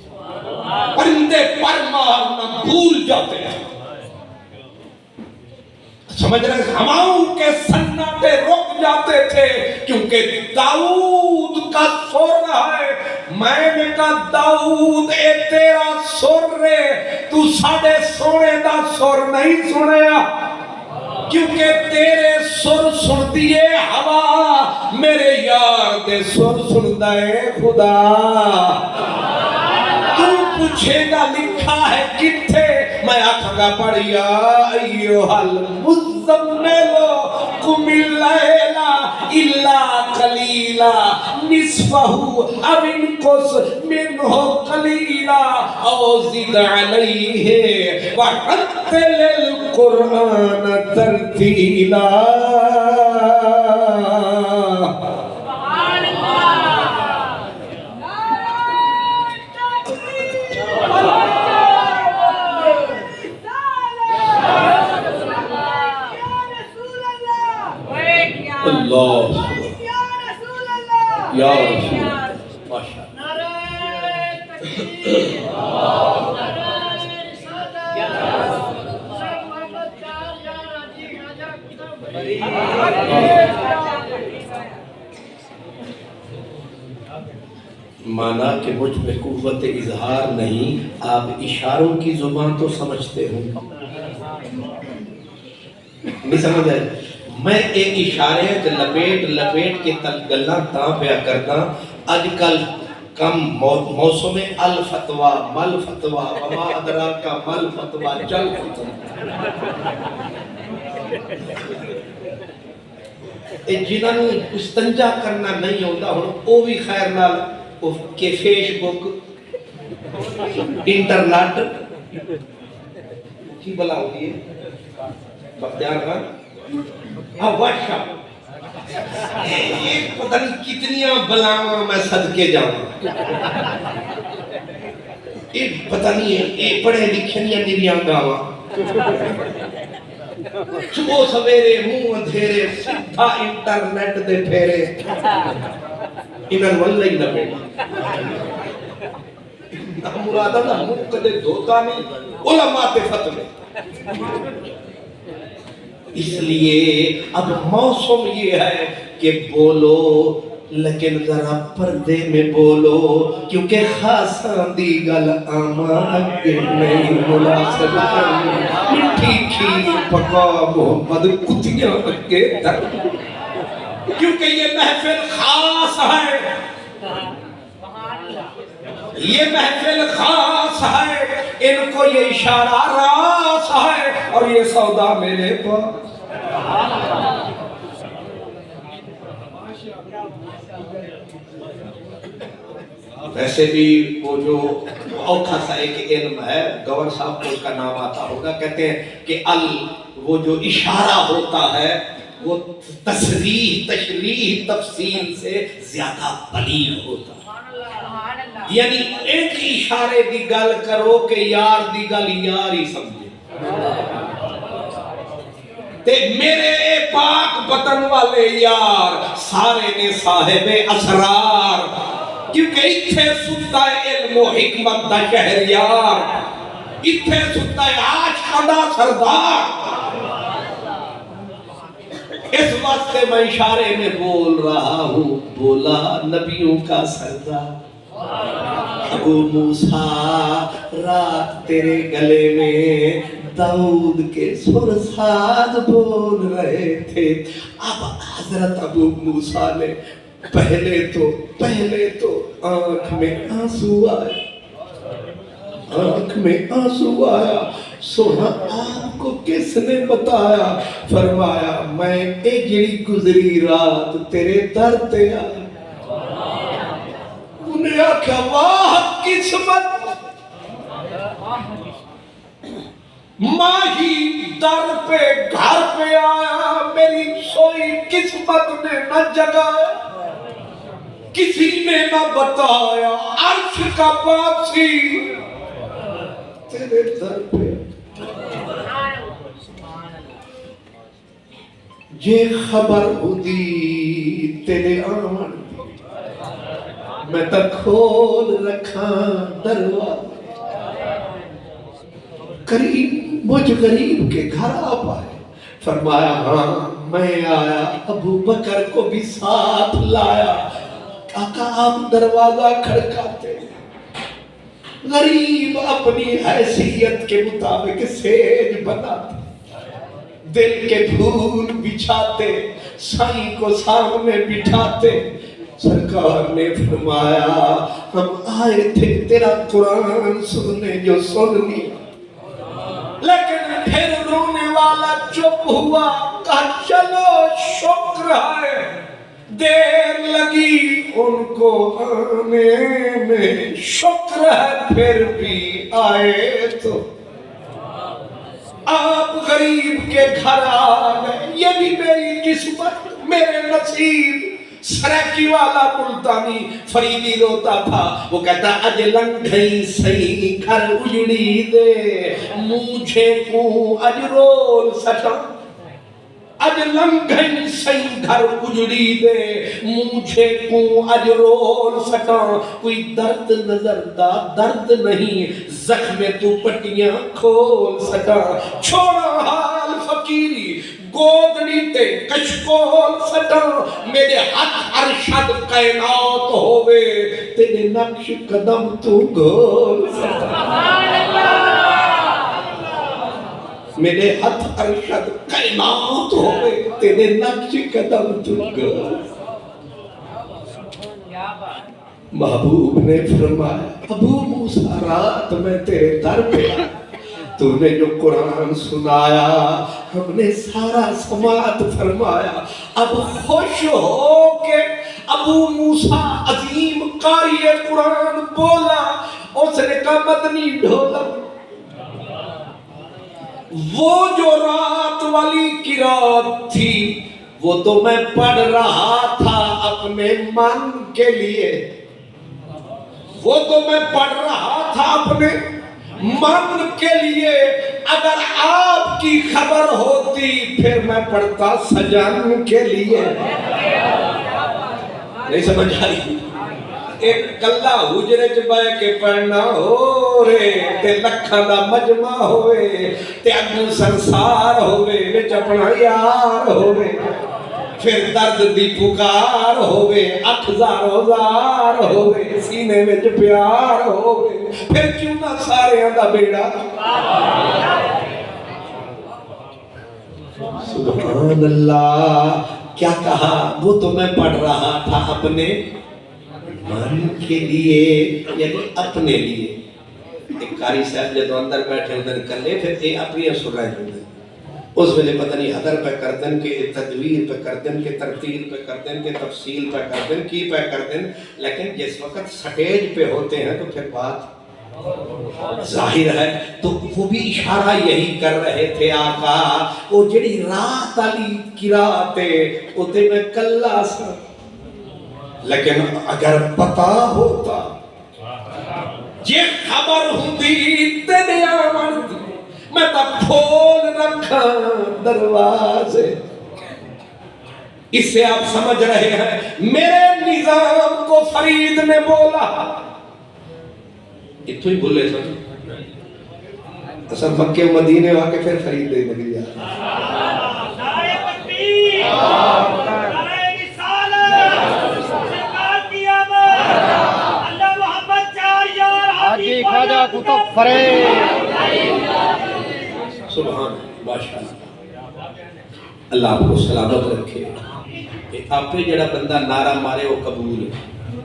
پرندے پر مارنا بھول جاتے ہیں. سمجھ رہے ہیں, ہواؤں کے سناٹے رک جاتے تھے کیونکہ داؤد کا سر ہے. میں نے کہا داؤد اے تیرا سر رے, تو ساڑھے سونے دا سر نہیں سنیا کیونکہ تیرے سر سن دیے ہوا, میرے یار دے سر سن دے خدا. تو پوچھے گا لکھا ہے کتھے, میں آکھاں گا پڑھیا ایوہ المزملو قم اللیل الا قلیلا نصفہ او انقص منہ قلیلا او زد علیہ ورتل القرآن ترتیلا. اللہ یا رسول مانا کہ مجھ میں قوت اظہار نہیں, آپ اشاروں کی زبان تو سمجھتے ہوں, نہیں سمجھ آئے. میں ایک اشارے لپیٹ کے گلاں تاں پیا کردا. اج کل کم موسم الفتوا مل فتوا وما ادراکا مل فتوا چل فتوا. جنہاں نوں استنجا کرنا نہیں ہوندا ہن او بھی خیر نال کہ فیس بک انٹرنیٹ کی بلا ہوتی ہے بختیار خان واٹس ایپ, یہ پتہ نہیں کتنیاں بلاواں میں صدقے جاواں, یہ پتہ نہیں ہے یہ پڑھے لکھے نہیں نیریاں گاواں. صبح سویرے منہ اندھیرے سیدھا انٹرنیٹ دے پھیرے انہاں واللہ ہی نہ پیڑا نہ مرادہ نہ منہ کدے دھوتا نہیں علماء تے فتوے. اس لیے اب موسم یہ ہے کہ بولو لیکن ذرا پردے میں بولو کیونکہ خاصاں دی گل آماں کے نہیں مناسب کرنی. مٹھی کھیر پکا محمد کتیاں کے در, کیونکہ یہ محفل خاص ہے, یہ محفل خاص ہے, ان کو یہ اشارہ راس ہے اور یہ سودا میرے پاس. ویسے بھی وہ جو اوکھا سا ایک علم ہے، گور صاحب کو اس کا نام آتا ہوگا، کہتے ہیں کہ وہ جو اشارہ ہوتا ہے وہ تصریح تشریح تفصیل سے زیادہ بلیغ ہوتا ہے، یعنی ایک اشارے دی گل کرو کہ یار دی گل یار ہی سمجھے۔ تے میرے پاک پتن والے یار سارے نے صاحب اسرار، کیونکہ اتھے ستا ہے علم و حکمت دا شہریار، اتھے ستا ہے عاشقاں دا سردار۔ اس واسطے میں اشارے میں بول رہا ہوں، بولا نبیوں کا سردار۔ ابو موسیٰ رات تیرے گلے میں داؤد کے سر ساز بول رہے تھے۔ اب حضرت ابو موسیٰ نے پہلے تو آنکھ میں آنسو آیا، آنکھ میں آنسو آیا۔ سونا آپ کو کس نے بتایا؟ فرمایا میں اجڑی گزری رات تیرے در تے آیا۔ انہیں آکھا واہ قسمت، ماہی در پہ گھر پہ آیا، میری سوئی قسمت نے نہ جگایا، کسی نے نہ بتایا، عرش کا باسی تیرے در پہ۔ یہ خبر ہوتی تیرے آن میں تک کھول رکھا دروازہ، قریب مجھ غریب کے گھر آ پائے۔ فرمایا ہاں میں آیا، ابو بکر کو بھی ساتھ لایا۔ آقا آپ دروازہ کھڑکاتے، غریب اپنی حیثیت کے مطابق سیج بناتے، دل کے پھول بچھاتے، سائیں کو سامنے بٹھاتے۔ سرکار نے فرمایا ہم آئے تھے تیرا قرآن سننے، جو سن لیا، لیکن پھر رونے والا چپ ہوا، کہا چلو شکر ہے، دیر لگی ان کو آنے میں، شکر ہے پھر بھی آئے تو۔ آپ غریب کے گھر آ گئے، یہ بھی میری قسمت، میرے نصیب۔ سریکی والا ملتانی فریدی روتا تھا، وہ کہتا اج لنگھئی سہی گھر اجڑی دے، مجھے کو اج رول سٹا، اج لنگھئی سہی گھر اجڑی دے، مجھے کو اج رول سٹا۔ کوئی درد نظر دا درد نہیں، زخم تو پٹیاں کھول سٹا، چھوڑا حال فقیری گودنی تے کشکول سٹا، میرے ہاتھ ارشد کائنات ہوئے، تیرے نقش قدم تو گول سٹا، میرے ہاتھ ارشد کائنات ہوئے، تیرے نقش قدم تو گول۔ محبوب نے فرمایا ابو موسیٰ رات میں تیرے در پہ آیا، تو نے جو قرآن سنایا ہم نے سارا سماعت فرمایا۔ اب خوش ہو کے ابو موسیٰ عظیم قاری قرآن بولا، اس نے کہا مدنی ڈھولا، وہ جو رات والی قرات تھی وہ تو میں پڑھ رہا تھا اپنے من کے لیے، وہ تو میں پڑھ رہا تھا اپنے من کے لیے، اگر آپ کی خبر ہوتی پھر میں پڑھتا سجن کے لیے۔ نہیں سمجھ آئی؟ ایک کلا حجرے چ بہ کے پڑھنا ہو رے، تے لکھاں دا مجمع ہوئے، تے اگوں سنسار ہوئے، وچ اپنا یار ہوئے، پھر درد دی پکار ہوئے، اکھ زارو زار ہوئے، سینے وچ پیار ہوئے، پھر کیوں نہ سارے دا بیڑا۔ سبحان اللہ، کیا کہا؟ وہ تو میں پڑھ رہا تھا اپنے من کے لیے، یعنی اپنے لیے۔ ایک قاری صاحب جدو اندر بیٹھے اندر کلے، پھر اے اپنی سن رہے ہوتے، اس ویلے پتہ نہیں حدر پہ کردن کے تدویر پہ کردن کے ترتیل پہ کردن کے تفصیل پہ کردن کی پہ کردن، لیکن جس وقت سٹیج پہ ہوتے ہیں تو پھر بات ظاہر ہے. تو وہ بھی اشارہ یہی کر رہے تھے آقا، وہ جڑی رات علی قراتِ اتے میں کلا سا، لیکن اگر پتا ہوتا یہ خبر ہوندی تیرے آمن دی میں تب کھول رکھا دروازے. اس سے آپ سمجھ رہے ہیں میرے نظام کو فرید نے بولا. اتو ہی بھولے سن اصل مکے و مدینے آ کے پھر فرید دے لگی جا نعرہ تکبیر، نعرہ رسالت، سرکار کی آمد، اللہ محمد چار یار حاجی خواجہ قطب فرید. سبحان ماشاءاللہ. اللہ آپ کو سلامت رکھے. آپ پہ جڑا بندہ نعرہ مارے وہ قبول ہے،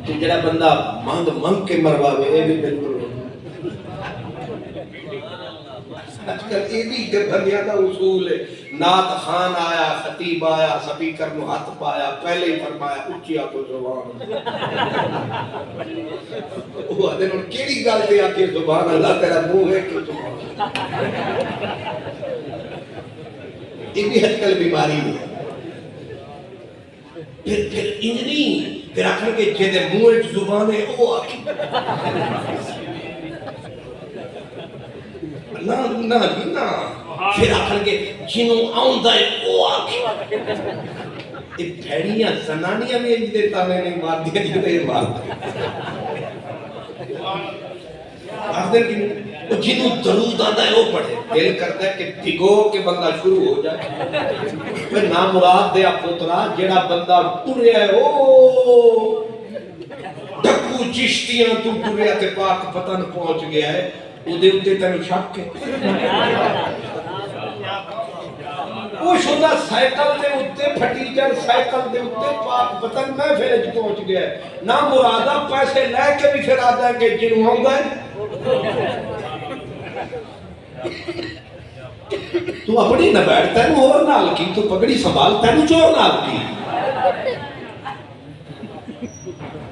تو جڑا بندہ مانگ کے مرواوے یہ بھی بالکل آج کل یہ بھی بندیاں کا اصول ہے. نعت خان آیا، خطیب آیا، سپیکر نو ہاتھ پایا، پہلے ہی فرمایا اچھی آکو زبان. وہ آدھے نو کیڑی گل دے آکے زبان اللہ تیرا منہ ہے کہ زبان. یہ بھی آج کل بیماری ہے. پھر انجنی پھر آخر کے جیدے منہ ایک زبان ہے وہ آکی نا پھر آخر کے جنوں آؤں دائے وہ آکی. یہ پھیڑیاں زنانیاں میں انج دیتا میں نہیں مار دیا جیدے یہ مار دیا. جنوں درود آدھا ہے وہ پڑھے. دل کرتا ہے کہ بھگو کے بندہ شروع ہو جائے. پھر نامراد دیا پوترا جیڑا بندہ ٹریا ہے او ڈکو چشتیاں تو ٹریا تے پاک پتن پہنچ گیا ہے. وہ دے اتے تینو شک ہے وہ شدہ سائیکل دے اتے پھٹیجر سائیکل دے اتے پاک پتن میں پھر پہنچ گیا ہے. نامرادہ پیسے لے کے بھی پھر آدھا ہے کہ جنوں ہوں گئے. تو اپنی نہ بیٹھتا ہے اور نال کی تو پگڑی سنبھالتا ہے چور نال کی.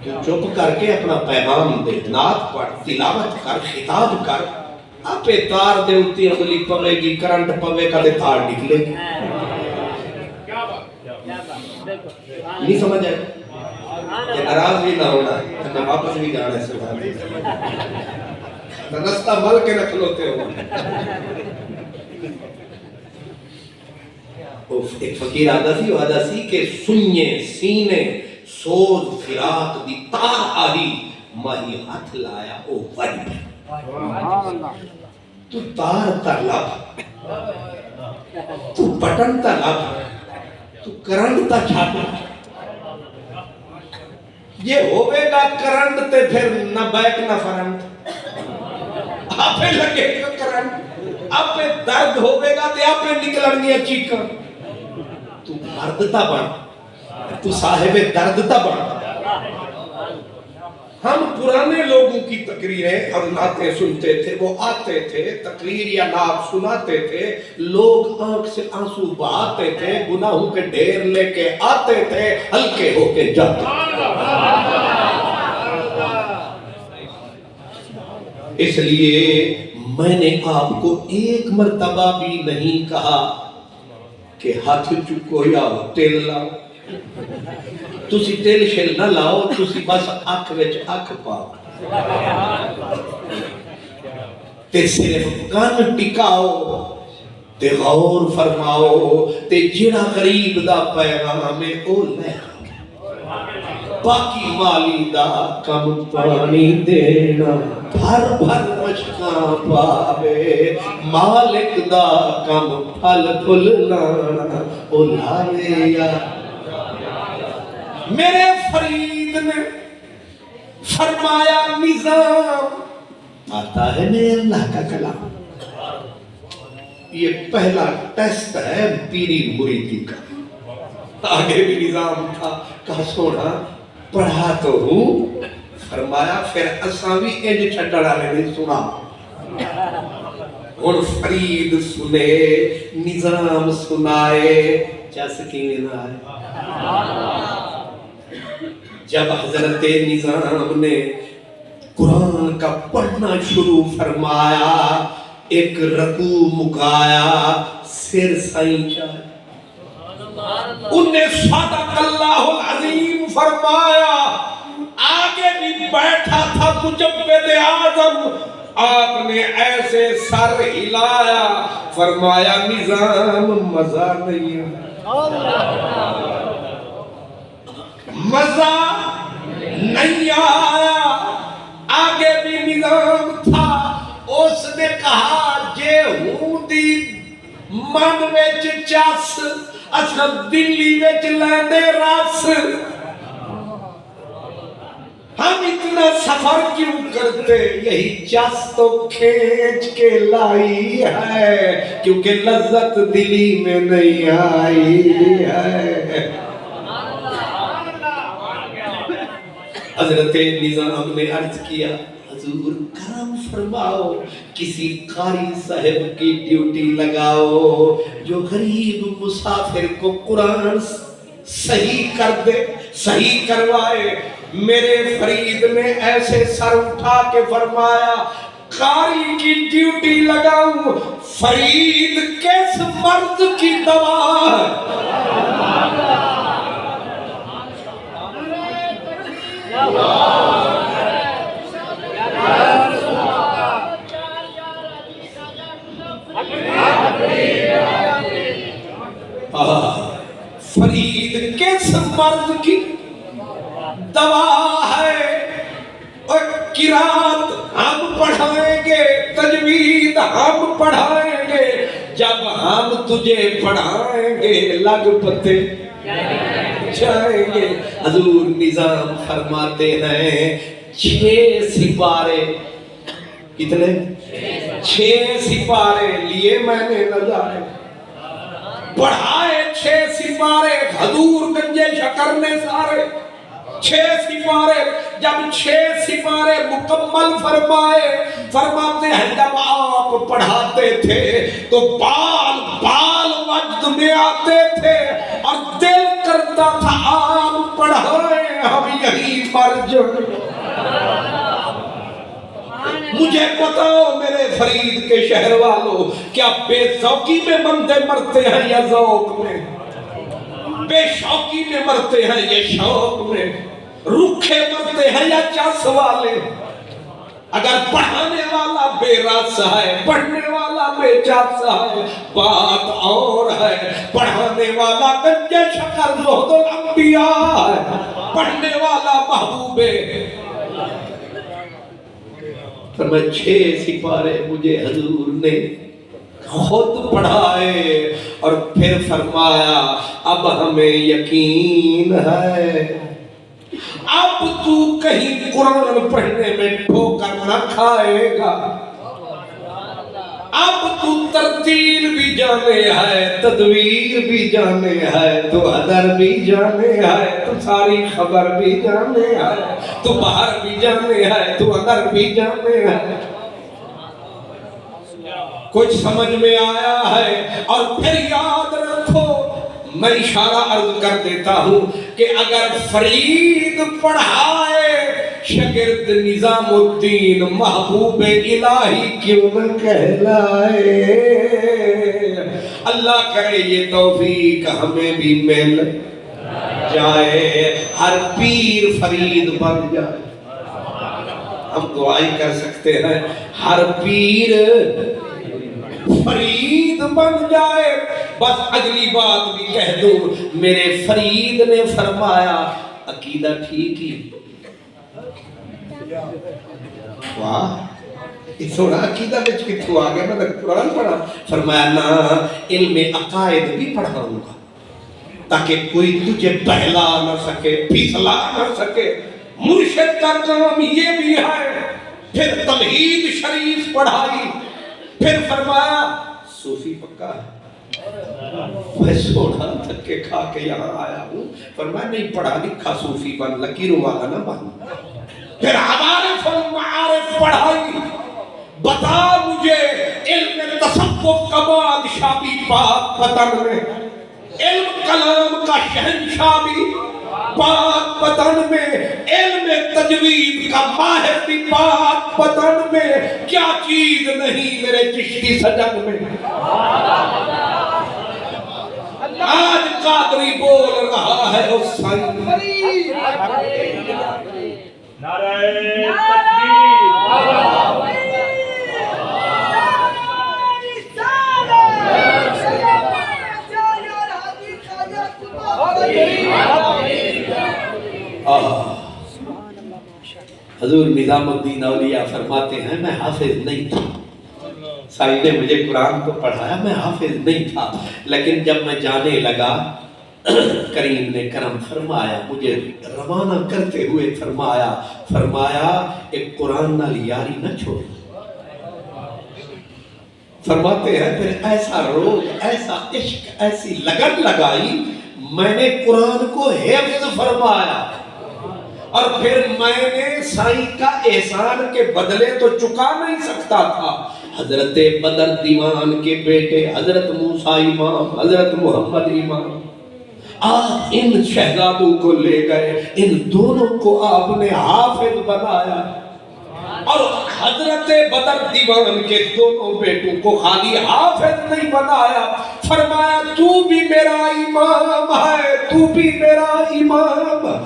تو چپ کر کے اپنا پیغام دے، نعت پڑھ، تلاوت کر، خطاب کر. اپے تار دے اتی انگلی پوے گی، کرنٹ پوے کا دے تار نکلے گی. نہیں سمجھ آئے کہ ناراض بھی نہ ہونا ہے نہ واپس بھی جانا ہے سبحان رستہ مل کے نہ کھلوتے ہو. ایک فقیر آدھا سی کہ سنیے سینے سوز فراق دی تار آہی ماہی ہاتھ لایا او وجب. تو تار تا لب، تو بٹن تا لب، تو کرنٹ تا چھاپا. یہ ہوئے گا کرنٹ تے پھر نہ بیک نہ فرنٹ. آپے لگے گا کرنٹ، آپے درد ہوئے گا تے آپے نکلن گیا چیکا. تو مرد تا بن، تو صاحب درد تا بن. ہم پرانے لوگوں کی تقریریں اور نعتیں سنتے تھے، وہ آتے تھے تقریر یا نعت سناتے تھے، لوگ آنکھ سے آنسو بہاتے تھے، گناہوں کے ڈھیر لے کے آتے تھے، ہلکے ہو کے جاتے تھے. اس لیے میں نے آپ کو ایک مرتبہ بھی نہیں کہا کہ ہاتھ چکو یا تیل لاؤ. تسی تیل شیل نہ لاؤ، تسی بس اکھ وچ اکھ پاؤ تے صرف کان ٹکاؤ تے غور فرماؤ تے جڑا غریب دا پیغام ہے او لے. باقی مالی دا کم پانی دینا بھر بھر مشکاں پاوے، مالک دا کم پھل پھل لانا او لاوے. یا میرے فرید نے فرمایا نظام آتا ہے میرے اللہ کا کلام. یہ پہلا ٹیسٹ ہے پیری مریدی کا. آگے بھی نظام تھا، کہا سونا پڑھا تو ہوں. فرمایا پھر اساں بھی انج چھٹڑا لے نہیں سنا. اور فرید سنے نظام سنائے چس کی نظام جب حضرت نظام نے قرآن کا پڑھنا شروع فرمایا ایک رکوع مکایا سر سائیں چاہے انہیں صدق اللہ العظیم فرمایا آگے بھی بیٹھا تھا مجوید اعظم آپ نے ایسے سر ہلایا فرمایا نظام مزہ نہیں مزہ نہیں آیا آگے بھی نظام تھا اس نے کہا جے ہوں دی من وچ چس اچھا دلی وچ لیندے رس ہم اتنا سفر کیوں کرتے یہی چس تو کھینچ کے لائی ہے کیونکہ لذت دلی میں نہیں آئی ہے حضرت نظام نے عرض کیا حضور کرم فرماؤ کسی قاری صاحب کی ڈیوٹی لگاؤ جو غریب مسافر کو قرآن صحیح کر دے صحیح کروائے میرے فرید نے ایسے سر اٹھا کے فرمایا قاری کی ڈیوٹی لگاؤں فرید کس مرض کی دوا فرید کس مرض کی دوا ہے اور قرات ہم پڑھائیں گے تجوید ہم پڑھائیں گے جب ہم تجھے پڑھائیں گے لگ پتے جائیں گے حضور نظام فرماتے ہیں 6 سپارے کتنے 6 سپارے لیے میں نے نظارے پڑھائے 6 سپارے حضور گنجے شکر نے سارے 6 سپارے جب 6 سپارے مکمل فرماتے ہیں جب آپ پڑھاتے تھے تو بال وجد میں آتے تھے اور دل کرتا تھا آپ پڑھائیں ہم یہی مر جائیں مجھے بتاؤ میرے فرید کے شہر والوں کیا بے ذوقی میں بندے مرتے ہیں یا ذوق میں بے شوقی میں مرتے ہیں یا شوق میں روکھے مرتے ہیں یا چس والے اگر پڑھانے والا بے رس ہے پڑھنے والا بے چس ہے بات اور ہے پڑھانے والا گنجے شکر زہد الانبیاء ہے پڑھنے والا محبوب فرمایا 6 سپارے مجھے حضور نے خود پڑھائے اور پھر فرمایا اب ہمیں یقین ہے اب تو کہیں قرآن پڑھنے میں ٹھوکر نہ کھائے گا اب تو ترتیل بھی جانے ہے تدویر بھی جانے ہے تو حضر بھی جانے ہے تو ساری خبر بھی جانے ہے تو باہر بھی جانے ہے تو اندر بھی جانے ہے کچھ سمجھ میں آیا ہے اور پھر یاد رکھو میں اشارہ عرض کر دیتا ہوں کہ اگر فرید پڑھائے شاگرد نظام الدین محبوب الہی کیوں نہ کہلائے اللہ کرے یہ توفیق ہمیں بھی مل جائے ہر پیر فرید بن جائے ہم دعائی کر سکتے ہیں ہر پیر فرید بن جائے بس اگلی بات بھی کہہ دوں میرے فرید نے فرمایا عقیدہ ٹھیک ہی واہ اس سوڑا عقیدہ بچ کتھو آگیا میں نے قرآن پڑھا فرمایا نا علم عقائد بھی پڑھاؤں گا تاکہ کوئی تجھے بہلا نہ سکے پھسلا نہ سکے مرشد کا کام یہ بھی ہے پھر تمہید شریف پڑھائی پھر فرمایا صوفی پکا ہے میں سوڑا دھکے کھا کے یہاں آیا ہوں فرمایا نہیں پڑھا لکھا صوفی بن لکیروں والا نہ بن پھر عوارف المعارف پڑھائی بتا مجھے علم و کمال شابی پاک پتن میں، علم کلام کا شہنشاہ بھی پاک پتن میں، علم تجوید کا ماہر بھی پاک پتن میں، کیا چیز نہیں میرے چشتی سجن میں۔ آج قادری بول رہا ہے اس سائن، نعرہ تکبیر، حضور نظام الدین اولیاء فرماتے ہیں میں حافظ نہیں تھا، سائن نے مجھے قرآن کو پڑھایا، میں حافظ نہیں تھا، لیکن جب میں جانے لگا کریم نے کرم فرمایا، مجھے روانہ کرتے ہوئے فرمایا ایک قرآن نال یاری نہ چھوڑ۔ فرماتے ہیں پھر ایسا روگ، ایسا عشق، ایسی لگن لگائی، میں نے قرآن کو حفظ فرمایا، اور پھر میں نے سائیں کا احسان کے بدلے تو چکا نہیں سکتا تھا۔ حضرت بدر دیوان کے بیٹے حضرت موسیٰ امام، حضرت محمد امام، آپ ان شہزادوں کو لے گئے، ان دونوں کو آپ نے حافظ بنایا، اور حضرت بدر دیوان کے دونوں بیٹوں کو خالی حافظ نہیں بنایا، فرمایا تو بھی میرا امام ہے، تو بھی میرا امام ہے۔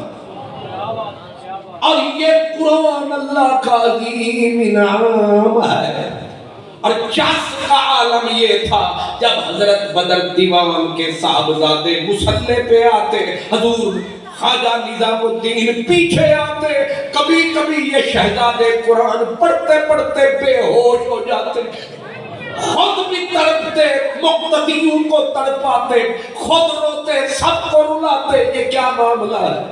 اور یہ قرآن اللہ کا عظیم انعام ہے۔ اور چس کا عالم یہ تھا جب حضرت بدر دیوان کے صاحبزادے مسلح پہ آتے، حضور خواجہ نظام الدین پیچھے آتے، کبھی کبھی یہ شہزادے قرآن پڑھتے پڑھتے بے ہوش ہو جاتے، خود بھی تڑپتے، مقتدیوں کو تڑپاتے، خود روتے، سب کو رلاتے، یہ کیا معاملہ ہے؟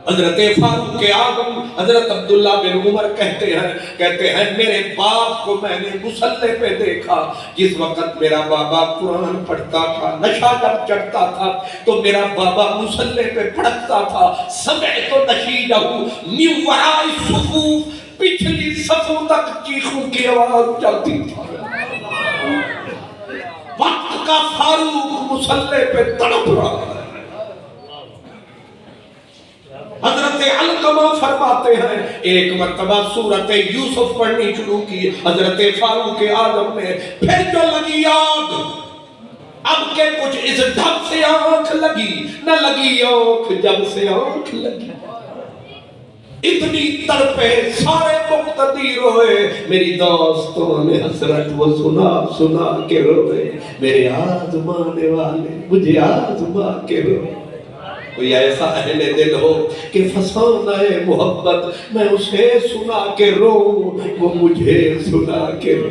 حضرت فاروق اعظم حضرت عبداللہ بن عمر کہتے ہیں میرے باپ کو میں نے مسلح پہ دیکھا، جس وقت میرا بابا قرآن پڑھتا تھا، نشہ جب چڑھتا تھا تو میرا بابا مسلح پہ پڑھتا تھا، سمعت نشیجہ من وراء الصفوف، پچھلی صفوں تک چیخوں کی آواز چلتی تھی۔ وقت کا فاروق مسلح پہ تڑپ رہا ہے۔ حضرت علقمہ فرماتے ہیں ایک مرتبہ سورت یوسف پڑھنی شروع کی حضرت فاروق اعظم نے، پھر جو لگی آگ، اب کے کچھ اس ڈھب سے آنکھ لگی، نہ لگی آنکھ جب سے آنکھ لگی، اتنی تڑپے سارے مقتدی روئے، میری دوستوں نے حسرت وہ سنا کے روئے، میرے آزمانے والے مجھے آزما کے روئے۔ کوئی ایسا اہل دل ہو کہ فسانہ محبت میں اسے سنا کے رو، وہ مجھے سنا کے رو۔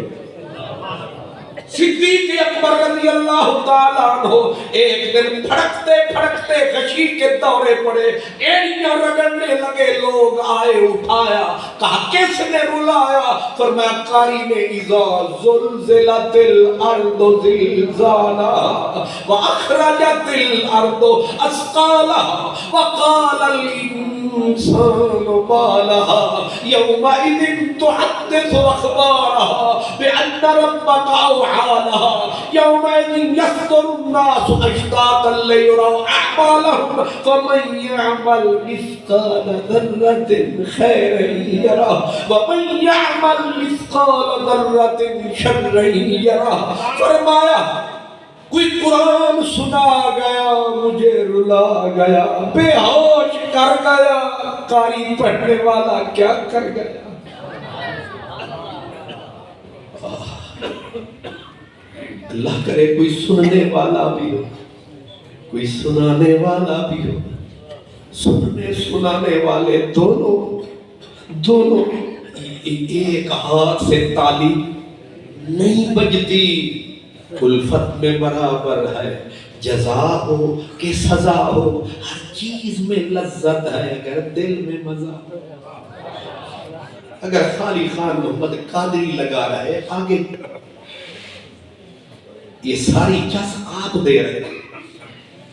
صدیق اکبر رضی اللہ تعالیٰ عنہ ایک دن پھڑکتے پھڑکتے غشی کے دورے پڑے، ایڑیاں رگڑنے لگے، لوگ آئے، اٹھایا، کہا کس نے رلایا؟ فرمایا قاری نے، اذا زلزلت الارض زلزالها واخرجت الارض اثقالها وقال الانسان ما لها يومئذ تحدث اخبارها بان ربك اوحى لها يومئذ يصدر الناس اشتاتا ليروا اعمالهم فمن يعمل مثقال ذرة خيرا يره ومن يعمل مثقال ذرة شرا يره۔ فرمایا کوئی قرآن سنا گیا، مجھے رلا گیا، بے ہوش کر گیا، قاری پڑھنے والا کیا کر گیا؟ اللہ کرے کوئی سننے والا بھی ہو، کوئی سنانے والا بھی ہو، سننے سنانے والے دونوں ایک ہاتھ سے تالی نہیں بجتی، الفت میں برابر ہے، جزا ہو کہ سزا ہو، ہر چیز میں لذت ہے اگر دل میں مزہ ہو۔ اگر خالی خان محمد قادری لگا رہے آگے، یہ ساری چس آپ دے رہے،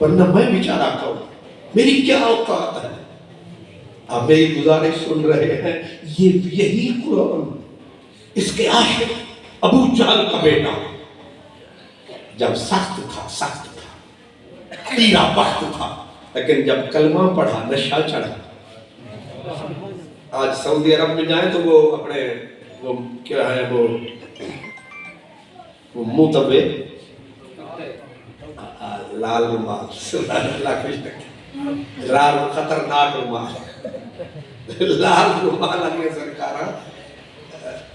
ورنہ میں بیچارہ کہوں میری کیا اوقات ہے؟ آپ میری گزارش سن رہے ہیں، یہی قرآن، اس کے عاشق ابو جہل کا بیٹا جب سخت تھا تیرا وقت تھا، لیکن جب کلمہ پڑھا نشہ چڑھا۔ آج سعودی عرب میں جائیں تو وہ اپنے وہ کیا ہے وہ منہ تبے لال رومال، سبحان اللہ، خوش رکھے لال خطرناک رومال، لال رومال آگے سرکارہ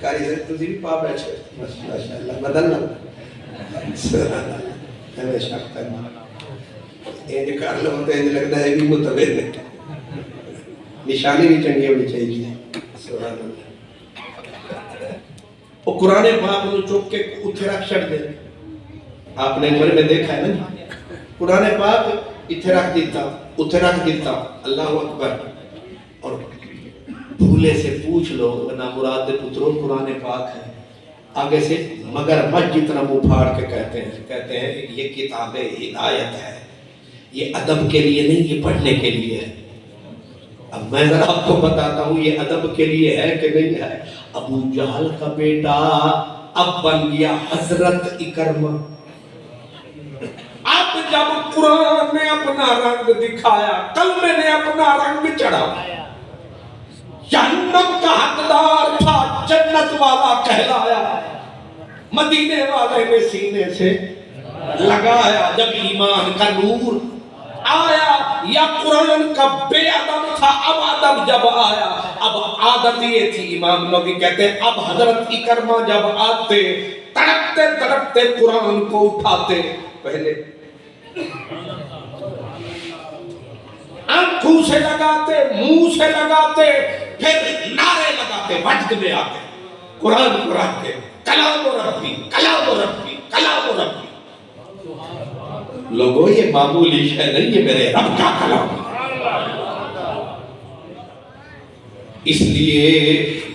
کاری سے تجھے بھی پا بیٹھے ماشاءاللہ بدل لگا سبحان اللہ، ہمیشہ کرنا یہ کر لو تو یہ لگتا ہے بھی متبع ہے، نشانی بھی چنگی ہونی چاہیے سبحان اللہ۔ وہ قرآن پاک میں چوک کے اتھے رکھ چھڑ دے، آپ نے عمر میں دیکھا ہے نا، قرآن پاک اتھے رکھ دیتا اتھے رکھ دیتا، اللہ اکبر، اور بھولے سے پوچھ لو نہ مراد پتروں قرآن پاک ہے، آگے سے مگر مجھ جتنا منہ پھاڑ کے کہتے ہیں یہ کتاب ہدایت ہے، یہ ادب کے لیے نہیں، یہ پڑھنے کے لیے ہے۔ اب میں ذرا آپ کو بتاتا ہوں یہ ادب کے لیے ہے کہ نہیں ہے۔ ابو جہل کا بیٹا اب بن گیا حضرت اکرمہ، اب جب قرآن نے اپنا رنگ دکھایا، کلمے نے اپنا رنگ چڑھایا، جہنم کا حقدار تھا جنت والا کہلایا، مدینے والے نے سینے سے لگایا، جب ایمان کا نور آیا، یا قرآن کا بے ادب تھا اب ادب جب آیا، اب عادت یہ تھی، امام نووی کہتے ہیں اب حضرت اکرمہ جب آتے تڑپتے تڑپتے قرآن کو اٹھاتے، پہلے آنکھوں سے لگاتے، منہ سے لگاتے، پھر نعرے لگاتے، وجد میں آتے، قرآن کو رکھتے، کلام ربی کلام ربی کلام ربی۔ لوگوں یہ معمولی شے نہیں، یہ میرے رب کا کلام ہے، اس لیے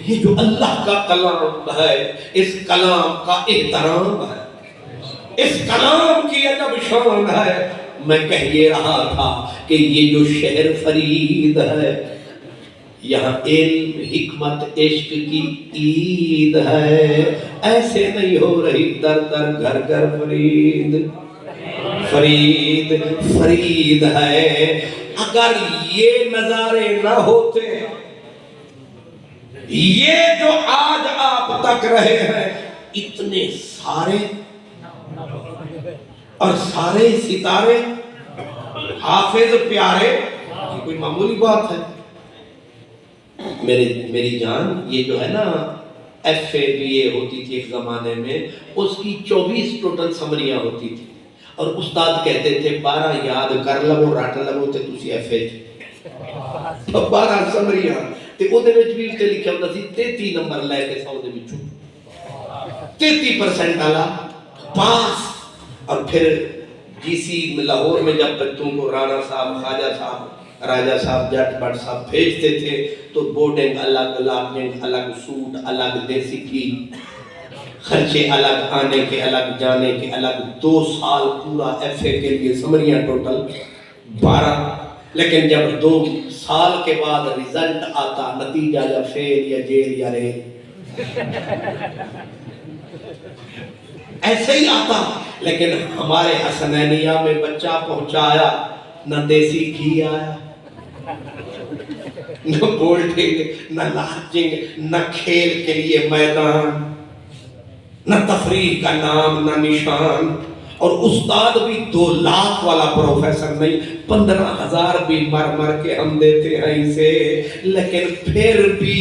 یہ جو اللہ کا کلام ہے اس کلام کا احترام ہے، اس کلام کی عجب شان ہے۔ میں کہہ یہ رہا تھا کہ یہ جو شہر فرید ہے یہاں علم حکمت عشق کی عید ہے، ایسے نہیں ہو رہی در در گھر گھر فرید فرید فرید ہے۔ اگر یہ نظارے نہ ہوتے، یہ جو آج آپ تک رہے ہیں، اتنے سارے اور سارے ستارے حافظ پیارے، یہ کوئی معمولی بات ہے؟ میری جان، یہ جو ہے نا ایف اے بی اے ہوتی تھی ایک زمانے میں، اس کی 24 ٹوٹل سمریاں ہوتی تھی، اور استاد کہتے تھے 12 یاد کر لو رٹ لو تے تسی ایف اے 12 سمریاں تے او دے وچ بھی تے لکھیا ہوندا سی 33 نمبر لے کے 100 دے وچوں 33% والا پاس۔ اور پھر جی سی لاہور میں جب بچوں کو رانا صاحب، خواجہ صاحب، راجہ صاحب، جٹ بٹ صاحب بھیجتے تھے تو بورڈنگ الگ، لاڈنگ الگ، سوٹ الگ، دیسی کی خرچے الگ، آنے کے الگ، جانے کے الگ، 2 سال پورا ایف اے کے لیے سمریاں ٹوٹل 12۔ لیکن جب 2 سال کے بعد ریزلٹ آتا، نتیجہ یا فیل یا جیل یا ریل ایسے ہی آتا، لیکن ہمارے حسنینیہ میں بچہ پہنچایا، نہ دیسی گھی آیا، نہ بولٹنگ، نہ لارجنگ، نہ کھیل کے لیے میدان، نہ تفریح کا نام، نہ نشان، اور استاد بھی 2 لاکھ والا پروفیسر نہیں، 15,000 بھی مر کے ہم دیتے ہیں اسے، لیکن پھر بھی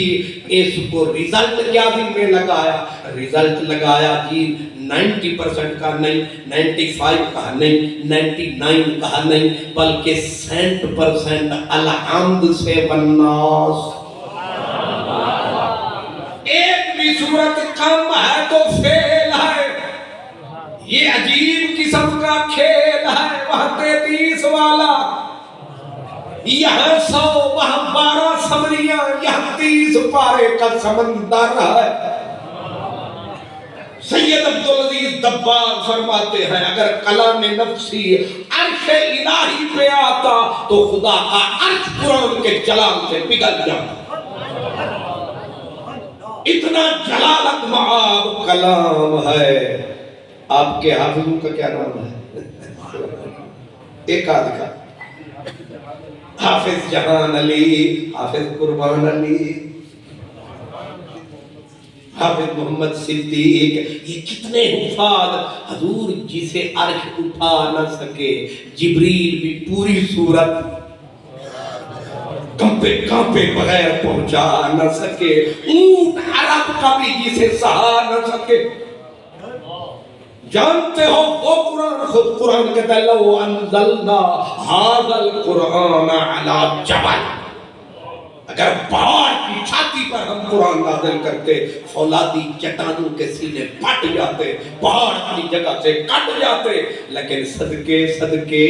اس کو ریزلٹ کیا دن میں لگایا؟ ریزلٹ لگایا جی 90% کا نہیں، 95 کا نہیں، 99 کا نہیں، بلکہ 100% الحمد سے والناس۔ ایک بھی صورت کم ہے تو فیل ہے، یہ عجیب قسم کا کھیل ہے، وہاں 33 والا، یہاں 100، وہاں 12 سمریاں، یہاں 30 پارے کا سمندر ہے۔ سید عبدالعزیز دباغ فرماتے ہیں اگر کلام نفسی عرش الہی پہ آتا تو خدا کا عرش قرآن کے جلال سے پگھل جاتا، اتنا جلالت معاب کلام ہے۔ آپ کے حافظوں کا کیا نام ہے؟ ایک آدھ کا حافظ جہان علی، حافظ قربان علی، حافظ محمد صدیق، یہ کتنے حفاظ حضور جسے عرش اٹھا نہ سکے، جبریل بھی پوری صورت کانپے بغیر پہنچا نہ سکے، اونٹ عرب کا بھی جسے سہا نہ سکے۔ جانتے ہو وہ قرآن، خود قرآن کہتا ہے لو انزلنا ھذا القرآن علی جبل، اگر پہاڑ کی چھاتی پر ہم قرآن نازل کرتے فولادی چٹانوں کے سینے پھٹ جاتے، پہاڑ اپنی جگہ سے کٹ جاتے، لیکن صدقے صدقے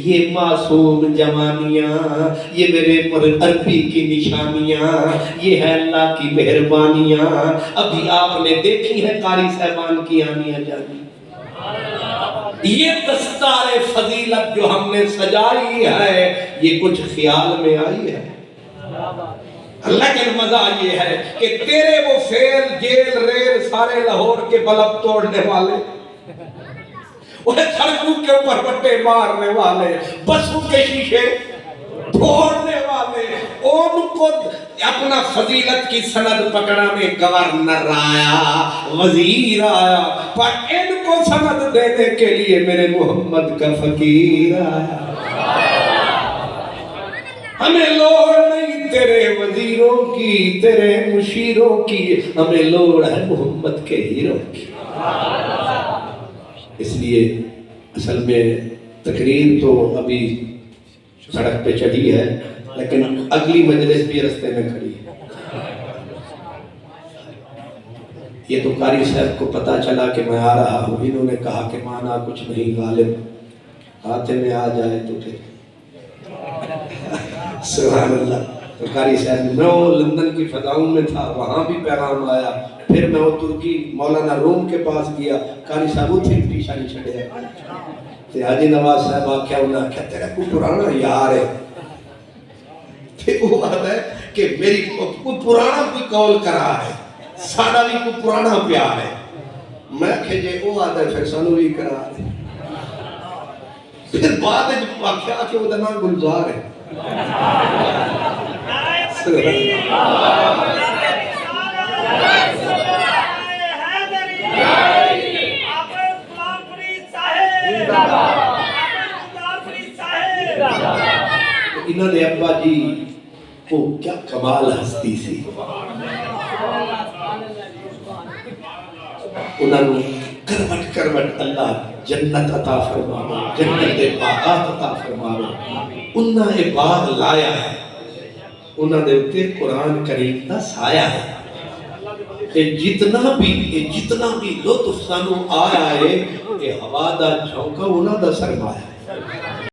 یہ معصوم جوانیاں، یہ میرے عربی کی نشانیاں، یہ ہے اللہ کی مہربانیاں۔ ابھی آپ نے دیکھی ہے قاری صاحبان کی آنیاں جانی، یہ دستار فضیلت جو ہم نے سجائی ہے یہ کچھ خیال میں آئی ہے، لیکن مزہ یہ ہے کہ تیرے وہ فیل جیل ریل سارے لاہور کے بلب توڑنے والے، وہ سڑکوں کے اوپر بٹے مارنے والے، بسوں کے شیشے پھوڑنے والے، ان کو اپنا فضیلت کی سند پکڑانے گورنر آیا، وزیر آیا، پر ان کو سند دینے کے لیے میرے محمد کا فقیر آیا۔ ہمیں لوڑ نہیں تیرے وزیروں کی، تیرے مشیروں کی، ہمیں لوڑ ہے محمد کے ہیروں کی۔ اس لیے اصل میں تقریر تو ابھی سڑک پہ چڑھی ہے، لیکن اگلی مجلس بھی رستے میں کھڑی ہے۔ یہ تو قاری صاحب کو پتا چلا کہ میں آ رہا ہوں، انہوں نے کہا کہ مانا کچھ نہیں غالب، ہاتھ میں آ جائے تو پھر سبحان اللہ۔ تو قاری صاحب میں وہ لندن کی فضاؤں میں تھا، وہاں بھی پیغام آیا، پھر میں وہ ترکی مولانا روم کے پاس گیا، قاری صاحب وہ تھی پیشہ نہیں چھڑے تے حاجی نواز صاحب آکھیا انہاں کہا تیرا کوئی پرانا یار ہے، پھر وہ آتا ہے کہ میری کوئی پرانا کوئی کال کرا ہے، ساڑا بھی کوئی پرانا پیار ہے، میں کہ جے وہ آتا ہے پھر سانو بھی کرا ہے، پھر بعد جب آکھیا کہ وہ دنا گلزار ہے۔ انہوں نے ابا جی کو کیا کمال ہستی سی، انہوں نے کروٹ کروٹ اللہ جنت عطا فرماو، جنت دے باغات عطا فرماو، انہوں نے باغ لایا ہے، انہوں نے اتے قرآن کریم کا سایہ ہے، کہ جتنا بھی لطف سانو آیا ہے، یہ ہوا دا جھونکا انہوں دا سرمایہ ہے۔